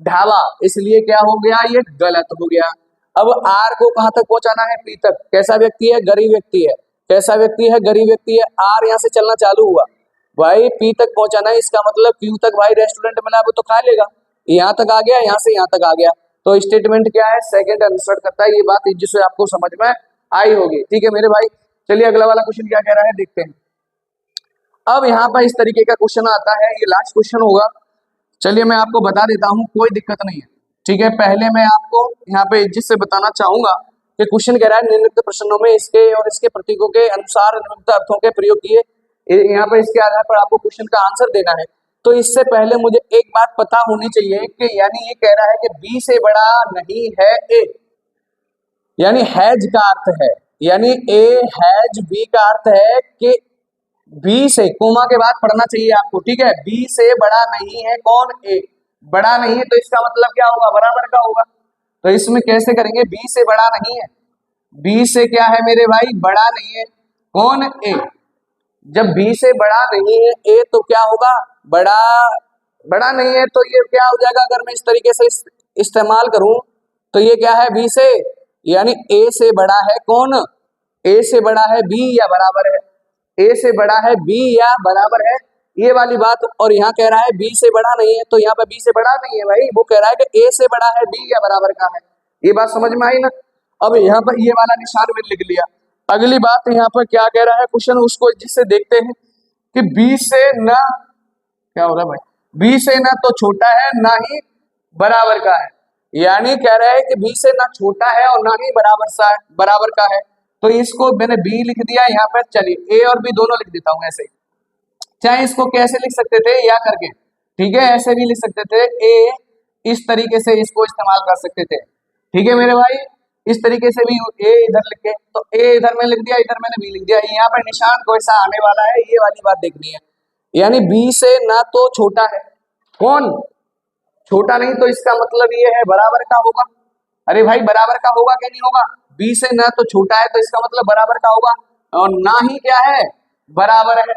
[SPEAKER 1] ढाबा। इसलिए क्या हो गया, ये गलत हो गया। अब आर को कहां तक पहुंचाना है, पी तक। कैसा व्यक्ति है, गरीब व्यक्ति है। कैसा व्यक्ति है, गरीब व्यक्ति है। आर यहाँ से चलना चालू हुआ भाई, पी तक पहुंचाना है, इसका मतलब क्यू तक भाई रेस्टोरेंट मिला वो तो खा लेगा। यहाँ तक आ गया, यहाँ से यहाँ तक आ गया, तो स्टेटमेंट क्या है, सेकंड आंसर करता है। ये बात जिससे आपको समझ में आई होगी। ठीक है मेरे भाई, चलिए अगला वाला क्वेश्चन क्या कह रहा है देखते हैं। अब यहाँ पर इस तरीके का क्वेश्चन आता है, ये लास्ट क्वेश्चन होगा। चलिए मैं आपको बता देता हूँ, कोई दिक्कत नहीं है। ठीक है, पहले मैं आपको यहाँ पे जिससे बताना चाहूंगा कि क्वेश्चन कह रहा है, निम्नलिखित प्रश्नों में इसके और इसके प्रतीकों के अनुसार निम्नलिखित अर्थों के प्रयोग किए। यहाँ पे इसके आधार पर आपको क्वेश्चन का आंसर देना है। तो इससे पहले मुझे एक बात पता होनी चाहिए कि यानी ये कह रहा है कि बी से बड़ा नहीं है ए, यानी हैज का अर्थ है, यानी ए हैज बी का अर्थ है कि बी से, कोमा के बाद पढ़ना चाहिए आपको। ठीक है, बी से बड़ा नहीं है कौन, ए। बड़ा नहीं है तो इसका मतलब क्या होगा, बराबर का होगा। तो इसमें कैसे करेंगे, बी से बड़ा नहीं है, बी से क्या है मेरे भाई, बड़ा नहीं है कौन, ए। जब बी से बड़ा नहीं है ए तो क्या होगा, बड़ा, बड़ा नहीं है तो ये क्या हो जाएगा, अगर मैं इस तरीके से इस्तेमाल करूं तो ये क्या है, बी से, यानी ए से बड़ा है कौन, ए से बड़ा है बी या बराबर है, ए से बड़ा है बी या बराबर है, ये वाली बात। और यहाँ कह रहा है बी से बड़ा नहीं है, तो यहाँ पे बी से बड़ा नहीं है भाई, वो कह रहा है कि ए से बड़ा है बी या बराबर का है। ये बात समझ में आई ना। अब यहाँ पर ये वाला निशान में लिख लिया। अगली बात यहाँ पर क्या कह रहा है क्वेश्चन, उसको जिससे देखते हैं कि बी से ना, क्या हो रहा है भाई, बी से ना तो छोटा है ना ही बराबर का है, यानी कह रहा है कि बी से ना छोटा है और ना ही बराबर का है। तो इसको मैंने बी लिख दिया यहाँ पर। चलिए ए और बी दोनों लिख देता हूं ऐसे, चाहे इसको कैसे लिख सकते थे या करके, ठीक है, ऐसे भी लिख सकते थे, ए इस तरीके से इसको इस्तेमाल कर सकते थे। ठीक है मेरे भाई, इस तरीके से भी ए इधर लिख के, तो ए इधर में लिख दिया, इधर मैंने बी लिख दिया। यहाँ पर निशान कैसा आने वाला है ये वाली बात देखनी है। यानी बी से ना तो छोटा है, कौन छोटा नहीं, तो इसका मतलब ये है बराबर का होगा। अरे भाई बराबर का होगा क्या नहीं होगा, बी से ना तो छोटा है तो इसका मतलब बराबर का होगा, और ना ही क्या है बराबर है,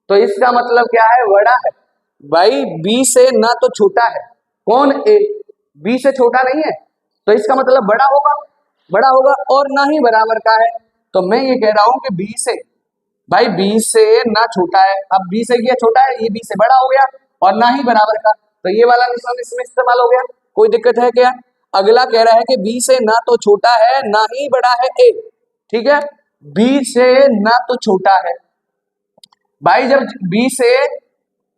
[SPEAKER 1] तो इसका मतलब क्या है बड़ा है। भाई बी से ना तो छोटा है, कौन ए, बी से छोटा नहीं है तो इसका मतलब बड़ा होगा, बड़ा होगा, और ना ही बराबर का है। तो मैं ये कह रहा हूं कि बी से, भाई बी से ना छोटा है, अब बी से क्या छोटा है, ये बी से बड़ा हो गया, और ना ही बराबर का, तो ये वाला निशान इसमें इस्तेमाल हो गया। कोई दिक्कत है क्या। अगला कह रहा है कि बी से ना तो छोटा है ना ही बड़ा है ए। ठीक है, बी से ना तो छोटा है, भाई जब बी से,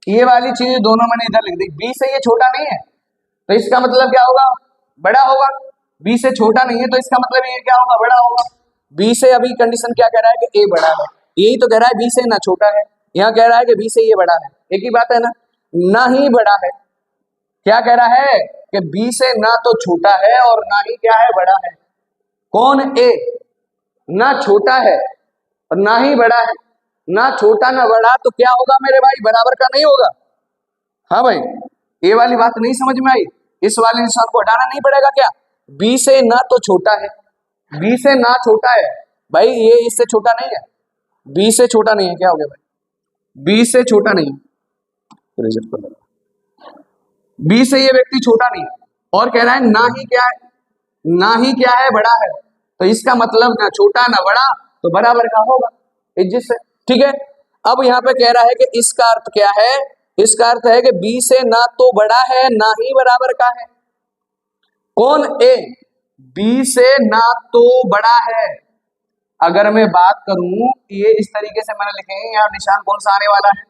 [SPEAKER 1] ये वाली चीज दोनों मैंने इधर लिख दी, बी से ये छोटा नहीं है तो इसका मतलब क्या होगा बड़ा होगा, बी से छोटा नहीं है तो इसका मतलब ये क्या होगा बड़ा होगा। बी से अभी कंडीशन क्या कह रहा है कि ए बड़ा है, यही तो कह रहा है बी से ना छोटा है, यहाँ कह रहा है कि बी से ये बड़ा है, एक ही बात है ना, ना ही बड़ा है। क्या कह रहा है कि बी से ना तो छोटा है और ना ही क्या है बड़ा है, कौन ए, ना छोटा है और ना ही बड़ा है, ना छोटा ना बड़ा, तो क्या होगा मेरे भाई बराबर का नहीं होगा। हाँ भाई, ये वाली बात नहीं समझ में आई, इस वाले निशान को हटाना नहीं पड़ेगा क्या, बी से ना तो छोटा है, बी से ना छोटा है, भाई ये इससे छोटा नहीं है, बी से छोटा नहीं है, क्या हो गया भाई, बी से छोटा नहीं है, बी से ये व्यक्ति छोटा नहीं है, और कह रहा है ना ही क्या है, ना ही क्या है बड़ा है, तो इसका मतलब ना छोटा ना बड़ा, तो बराबर का होगा इज्जत से। ठीक है, अब यहाँ पे कह रहा है कि इसका अर्थ क्या है, इसका अर्थ है कि बी से ना तो बड़ा है ना ही बराबर का है, कौन ए, बी से ना तो बड़ा है। अगर मैं बात करूं ये इस तरीके से मैंने लिखे हैं, यहाँ निशान कौन सा आने वाला है,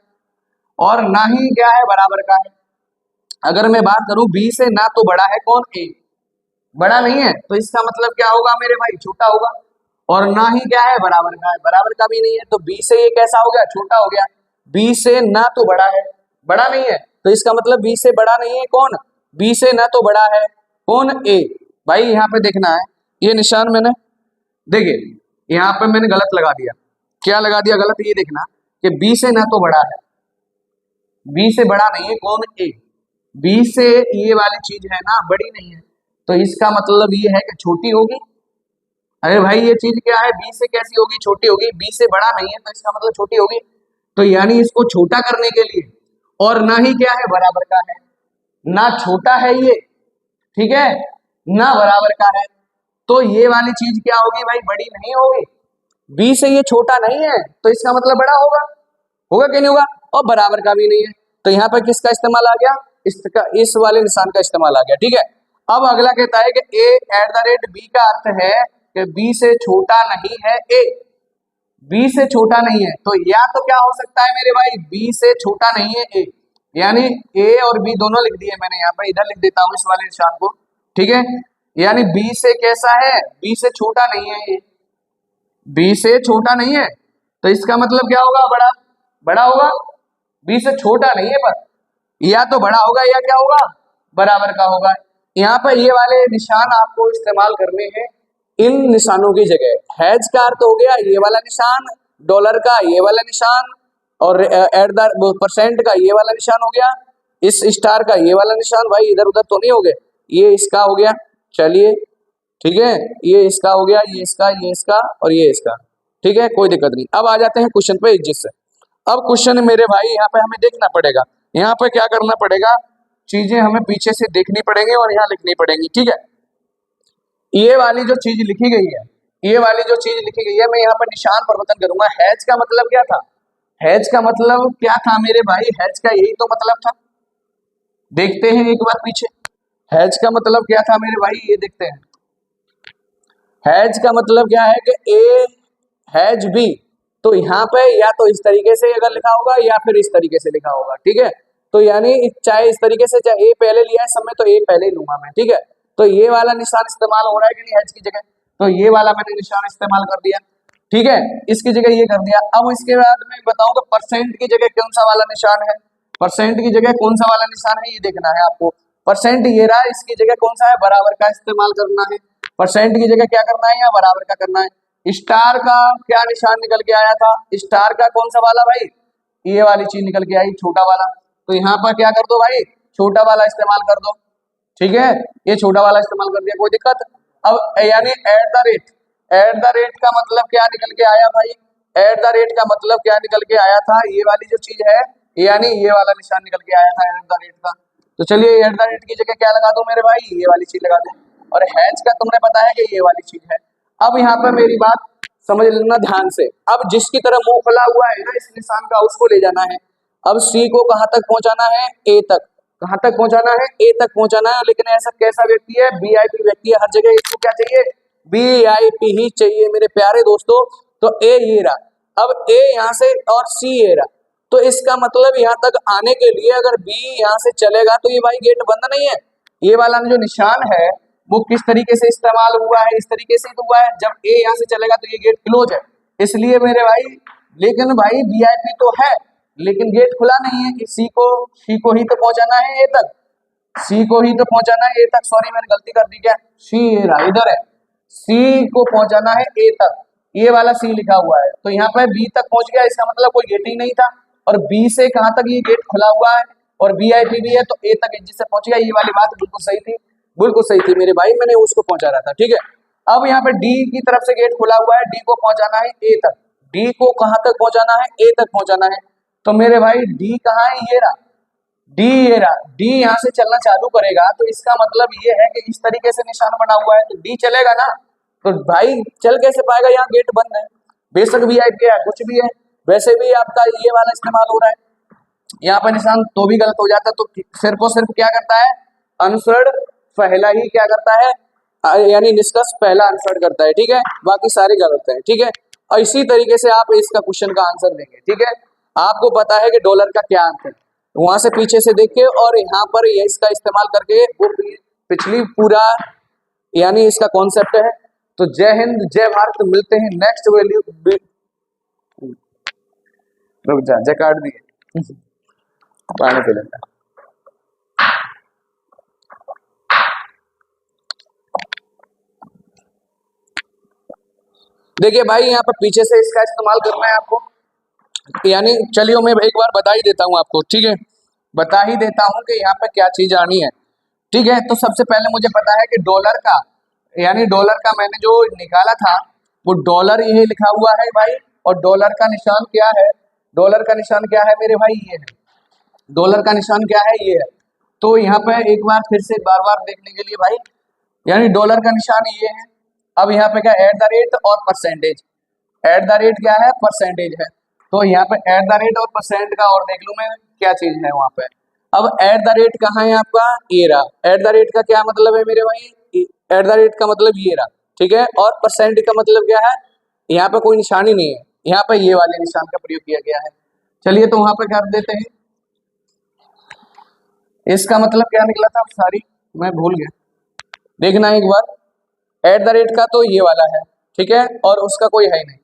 [SPEAKER 1] और ना ही क्या है बराबर का है। अगर मैं बात करूं बी से ना तो बड़ा है, कौन ए, बड़ा नहीं है, तो इसका मतलब क्या होगा मेरे भाई छोटा होगा, और ना ही क्या है बराबर का है, बराबर का भी नहीं है, तो बी से ये कैसा हो गया छोटा हो गया। बी से ना तो बड़ा है, बड़ा नहीं है, तो इसका मतलब बी से बड़ा नहीं है, कौन, बी से ना तो बड़ा है, कौन ए। भाई यहाँ पे देखना है, ये निशान मैंने, देखिए यहाँ पे मैंने गलत लगा दिया, क्या लगा दिया गलत, ये देखना कि बी से ना तो बड़ा है, बी से बड़ा नहीं है, कौन ए, बी से ये वाली चीज है ना बड़ी नहीं है, तो इसका मतलब ये है कि छोटी होगी। अरे भाई ये चीज क्या है, बी से कैसी होगी छोटी होगी, बी से बड़ा नहीं है तो इसका मतलब छोटी होगी, तो यानी इसको छोटा करने के लिए, और ना ही क्या है बराबर का है, ना छोटा है ये, ठीक है, ना बराबर का है, तो ये वाली चीज क्या होगी भाई बड़ी नहीं होगी, बी से ये छोटा नहीं है तो इसका मतलब बड़ा होगा, होगा कि नहीं होगा, और बराबर का भी नहीं है, तो यहाँ पर किसका इस्तेमाल आ गया, इसका, इस वाले निशान का इस्तेमाल आ गया। ठीक है, अब अगला कहता है कि ए एट द रेट बी का अर्थ है कि बी से छोटा नहीं है ए, बी से छोटा नहीं है, तो या तो क्या हो सकता है मेरे भाई बी से छोटा नहीं है ए, यानी ए और बी दोनों लिख दिए मैंने, यहाँ पर इधर लिख देता हूं इस वाले निशान को। ठीक है, यानी बी से कैसा है, बी से छोटा नहीं है ये, बी से छोटा नहीं है तो इसका मतलब क्या होगा बड़ा, बड़ा होगा, बी से छोटा नहीं है पर या तो बड़ा होगा या क्या होगा बराबर का होगा। यहाँ पर ये वाले निशान आपको इस्तेमाल करने हैं इन निशानों की जगह। हैज का अर्थ हो गया ये वाला निशान, डॉलर का ये वाला निशान, और एट द परसेंट का ये वाला निशान हो गया, इस स्टार का ये वाला निशान, भाई इधर उधर तो नहीं हो गए, ये इसका हो गया, चलिए ठीक है, ये इसका हो गया, ये इसका, ये इसका और ये इसका। ठीक है, कोई दिक्कत नहीं। अब आ जाते हैं क्वेश्चन पे इज्जत से। अब क्वेश्चन मेरे भाई यहाँ पे हमें देखना पड़ेगा, यहाँ पे क्या करना पड़ेगा, चीजें हमें पीछे से देखनी पड़ेंगी और यहाँ लिखनी पड़ेंगी। ठीक है, ये वाली जो चीज लिखी गई है, ये वाली जो चीज लिखी गई है मैं यहाँ पर निशान परिवर्तन करूंगा। हैज का मतलब क्या था, हैज का मतलब क्या था मेरे भाई, हैज का यही तो मतलब था, देखते हैं एक बार पीछे, हैज का मतलब क्या था मेरे भाई, ये देखते हैं। हैज का मतलब क्या है कि ए हैज बी, तो यहाँ पे या तो इस तरीके से अगर लिखा होगा या फिर इस तरीके से लिखा होगा। ठीक है, तो यानी चाहे इस तरीके से, चाहे ए पहले लिया है सब में, तो ए पहले लूंगा मैं। ठीक है, तो ये वाला निशान इस्तेमाल हो रहा है कि नहीं हैज की जगह, तो ये वाला मैंने निशान इस्तेमाल कर दिया। ठीक है, इसकी जगह ये कर दिया। अब इसके बाद मैं बताऊंगा परसेंट की जगह कौन सा वाला निशान है, परसेंट की जगह कौन सा वाला निशान है ये देखना है आपको। परसेंट ये रहा, इसकी जगह कौन सा है, बराबर का इस्तेमाल करना है। परसेंट की जगह क्या करना है, यहाँ बराबर का करना है। स्टार का क्या निशान निकल के आया था, स्टार का कौन सा वाला भाई, ये वाली चीज निकल के आई, छोटा वाला। तो यहाँ पर क्या कर दो भाई, छोटा वाला इस्तेमाल कर दो, ठीक है, ये छोटा वाला इस्तेमाल कर दिया, कोई दिक्कत। अब यानी एट द रेट का मतलब क्या निकल के आया भाई, एट द रेट का मतलब क्या निकल के आया था, ये वाली जो चीज है, यानी ये वाला निशान निकल के आया था एट द रेट का। तो चलिए एट द रेट की जगह क्या लगा दो मेरे भाई, ये वाली चीज लगा दो। और हैज का तुमने पता है कि ये वाली चीज है। अब यहाँ पर मेरी बात समझ लेना ध्यान से। अब जिसकी तरह मुंह खुला हुआ है ना इस निशान का, उसको ले जाना है। अब सी को कहाँ तक पहुंचाना है, ए तक। कहाँ तक पहुंचाना है, ए तक पहुंचाना है। लेकिन ऐसा कैसा व्यक्ति है, वीआईपी व्यक्ति है, हर जगह इसको क्या चाहिए, वीआईपी ही चाहिए मेरे प्यारे दोस्तों। तो ए ये रहा, अब ए यहाँ से और सी ये रहा, तो इसका मतलब यहाँ तक आने के लिए अगर बी यहाँ से चलेगा तो ये भाई गेट बंद नहीं है। ये वाला जो निशान है वो किस तरीके से इस्तेमाल हुआ है, इस तरीके से तो हुआ है, जब ए यहाँ से चलेगा तो ये गेट क्लोज है, इसलिए मेरे भाई। लेकिन भाई वीआईपी तो है लेकिन गेट खुला नहीं है, सी को ही तो पहुंचाना है ए तक, सी को ही तो पहुंचाना है ए तक। सॉरी मैंने गलती कर दी, क्या सी इधर है, सी को पहुंचाना है ए तक, ये वाला सी लिखा हुआ है। तो यहाँ पे बी तक पहुंच गया, इसका मतलब कोई गेट ही नहीं था। और बी से कहां तक ये गेट खुला हुआ है और वीआईपी भी है, तो ए तक जिससे पहुंच गया। ये वाली बात बिल्कुल सही थी, बिल्कुल सही थी मेरे भाई, मैंने उसको पहुंचा रहा था, ठीक है। अब यहाँ पे डी की तरफ से गेट खुला हुआ है, डी को पहुंचाना है ए तक, डी को कहां तक पहुंचाना है, ए तक पहुंचाना है। तो मेरे भाई डी कहाँ है, ये रहा डी, ये रहा डी। यहाँ से चलना चालू करेगा तो इसका मतलब ये है कि इस तरीके से निशान बना हुआ है तो डी चलेगा ना। तो भाई चल कैसे पाएगा, यहाँ गेट बंद है, बेशक वीआईपी है कुछ भी है, वैसे भी आपका ये वाला इस्तेमाल हो रहा है। यहाँ पर निशान तो भी गलत हो जाता है। तो सिर्फ और सिर्फ क्या करता है, आंसर पहला ही क्या करता है, यानी निष्कर्ष पहला आंसर करता है, ठीक है, बाकी सारे गलत है, ठीक है। और इसी तरीके से आप इसका क्वेश्चन का आंसर देंगे, ठीक है। आपको पता है कि डॉलर का क्या आंसर, वहां से पीछे से देख के और यहाँ पर ये इसका इस्तेमाल करके वो पिछली पूरा यानी इसका कॉन्सेप्ट है। तो जय हिंद जय भारत, मिलते हैं नेक्स्ट वैल्यू। रुक जा, जय काट दिए पानी पे लेता। देखिए भाई यहाँ पर पीछे से इसका इस्तेमाल करना है आपको, यानी चलिए मैं एक बार बता ही देता हूँ आपको, ठीक है, बता ही देता हूँ कि यहाँ पे क्या चीज आनी है, ठीक है। तो सबसे पहले मुझे पता है कि डॉलर का, यानी डॉलर का मैंने जो निकाला था वो डॉलर ये लिखा हुआ है भाई। और डॉलर का निशान क्या है, डॉलर का निशान क्या है मेरे भाई, ये है डॉलर का निशान, क्या है ये है। तो यहाँ पे एक बार फिर से बार बार देखने के लिए भाई, यानी डॉलर का निशान ये है। अब यहाँ पे क्या, एट द रेट और परसेंटेज, एट द रेट क्या है, परसेंटेज है। तो यहाँ पे एट द रेट और परसेंट का और देख लूं मैं क्या चीज है वहां पे। अब एट द रेट कहाँ है आपका, ये रहा। एट द रेट का क्या मतलब है मेरे भाई, एट द रेट का मतलब ये रहा, ठीक है। और परसेंट का मतलब क्या है, यहाँ पे कोई निशान ही नहीं है, यहाँ पे ये वाले निशान का प्रयोग किया गया है। चलिए तो वहां पे कर देते हैं, इसका मतलब क्या निकला था, सॉरी मैं भूल गया, देखना एक बार। एट द रेट का तो ये वाला है, ठीक है, और उसका कोई है नहीं,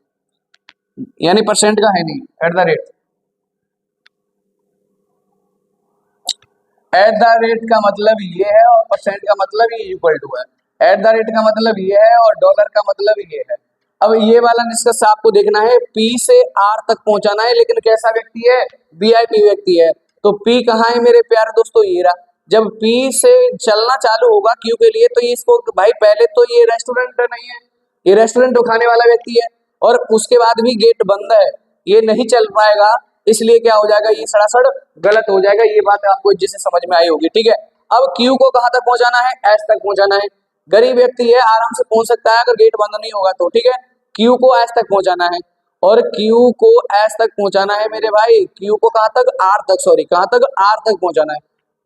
[SPEAKER 1] यानी परसेंट का है नहीं। At the rate, at the rate का मतलब ये है और परसेंट का मतलब ये इक्वल टू है। एट द रेट का मतलब ये है और डॉलर का मतलब ये है। अब ये वाला निष्कर्ष आपको देखना है, पी से आर तक पहुंचाना है, लेकिन कैसा व्यक्ति है, वीआईपी व्यक्ति है। तो पी कहाँ है मेरे प्यारे दोस्तों, ये रहा। जब पी से चलना चालू होगा क्यू के लिए, तो इसको भाई पहले तो ये रेस्टोरेंट नहीं है, ये रेस्टोरेंट उठाने वाला व्यक्ति है, और उसके बाद भी गेट बंद है, ये नहीं चल पाएगा, इसलिए क्या हो जाएगा, ये सड़ासड़ गलत हो जाएगा। ये बात आपको जिससे समझ में आई होगी, ठीक है। अब क्यू को कहाँ तक पहुंचाना है, एस तक पहुंचाना है। गरीब व्यक्ति है, आराम से पहुंच सकता है अगर गेट बंद नहीं होगा तो, ठीक है। क्यू को एस तक पहुंचाना है, और क्यू को एस तक पहुंचाना है मेरे भाई। क्यू को कहाँ तक, आर तक, सॉरी कहाँ तक, आर तक पहुंचाना है।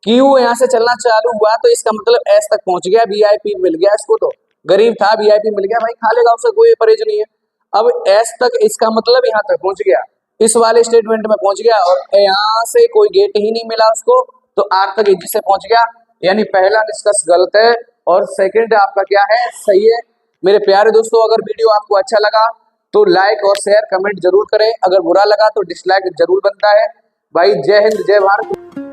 [SPEAKER 1] क्यू यहाँ से चलना चालू हुआ तो इसका मतलब एस तक पहुंच गया, वीआईपी मिल गया इसको। तो गरीब था, वीआईपी मिल गया, भाई खा लेगा, उससे कोई परहेज नहीं है। अब एस तक, इसका मतलब यहाँ तक पहुंच गया, इस वाले स्टेटमेंट में पहुंच गया, और यहाँ से कोई गेट ही नहीं मिला उसको, तो आर तक इजी से पहुंच गया। यानी पहला निष्कर्ष गलत है और सेकंड आपका क्या है, सही है। मेरे प्यारे दोस्तों, अगर वीडियो आपको अच्छा लगा तो लाइक और शेयर कमेंट जरूर करें, अगर बुरा लगा तो डिसलाइक जरूर बनता है। भाई जय हिंद जय भारत।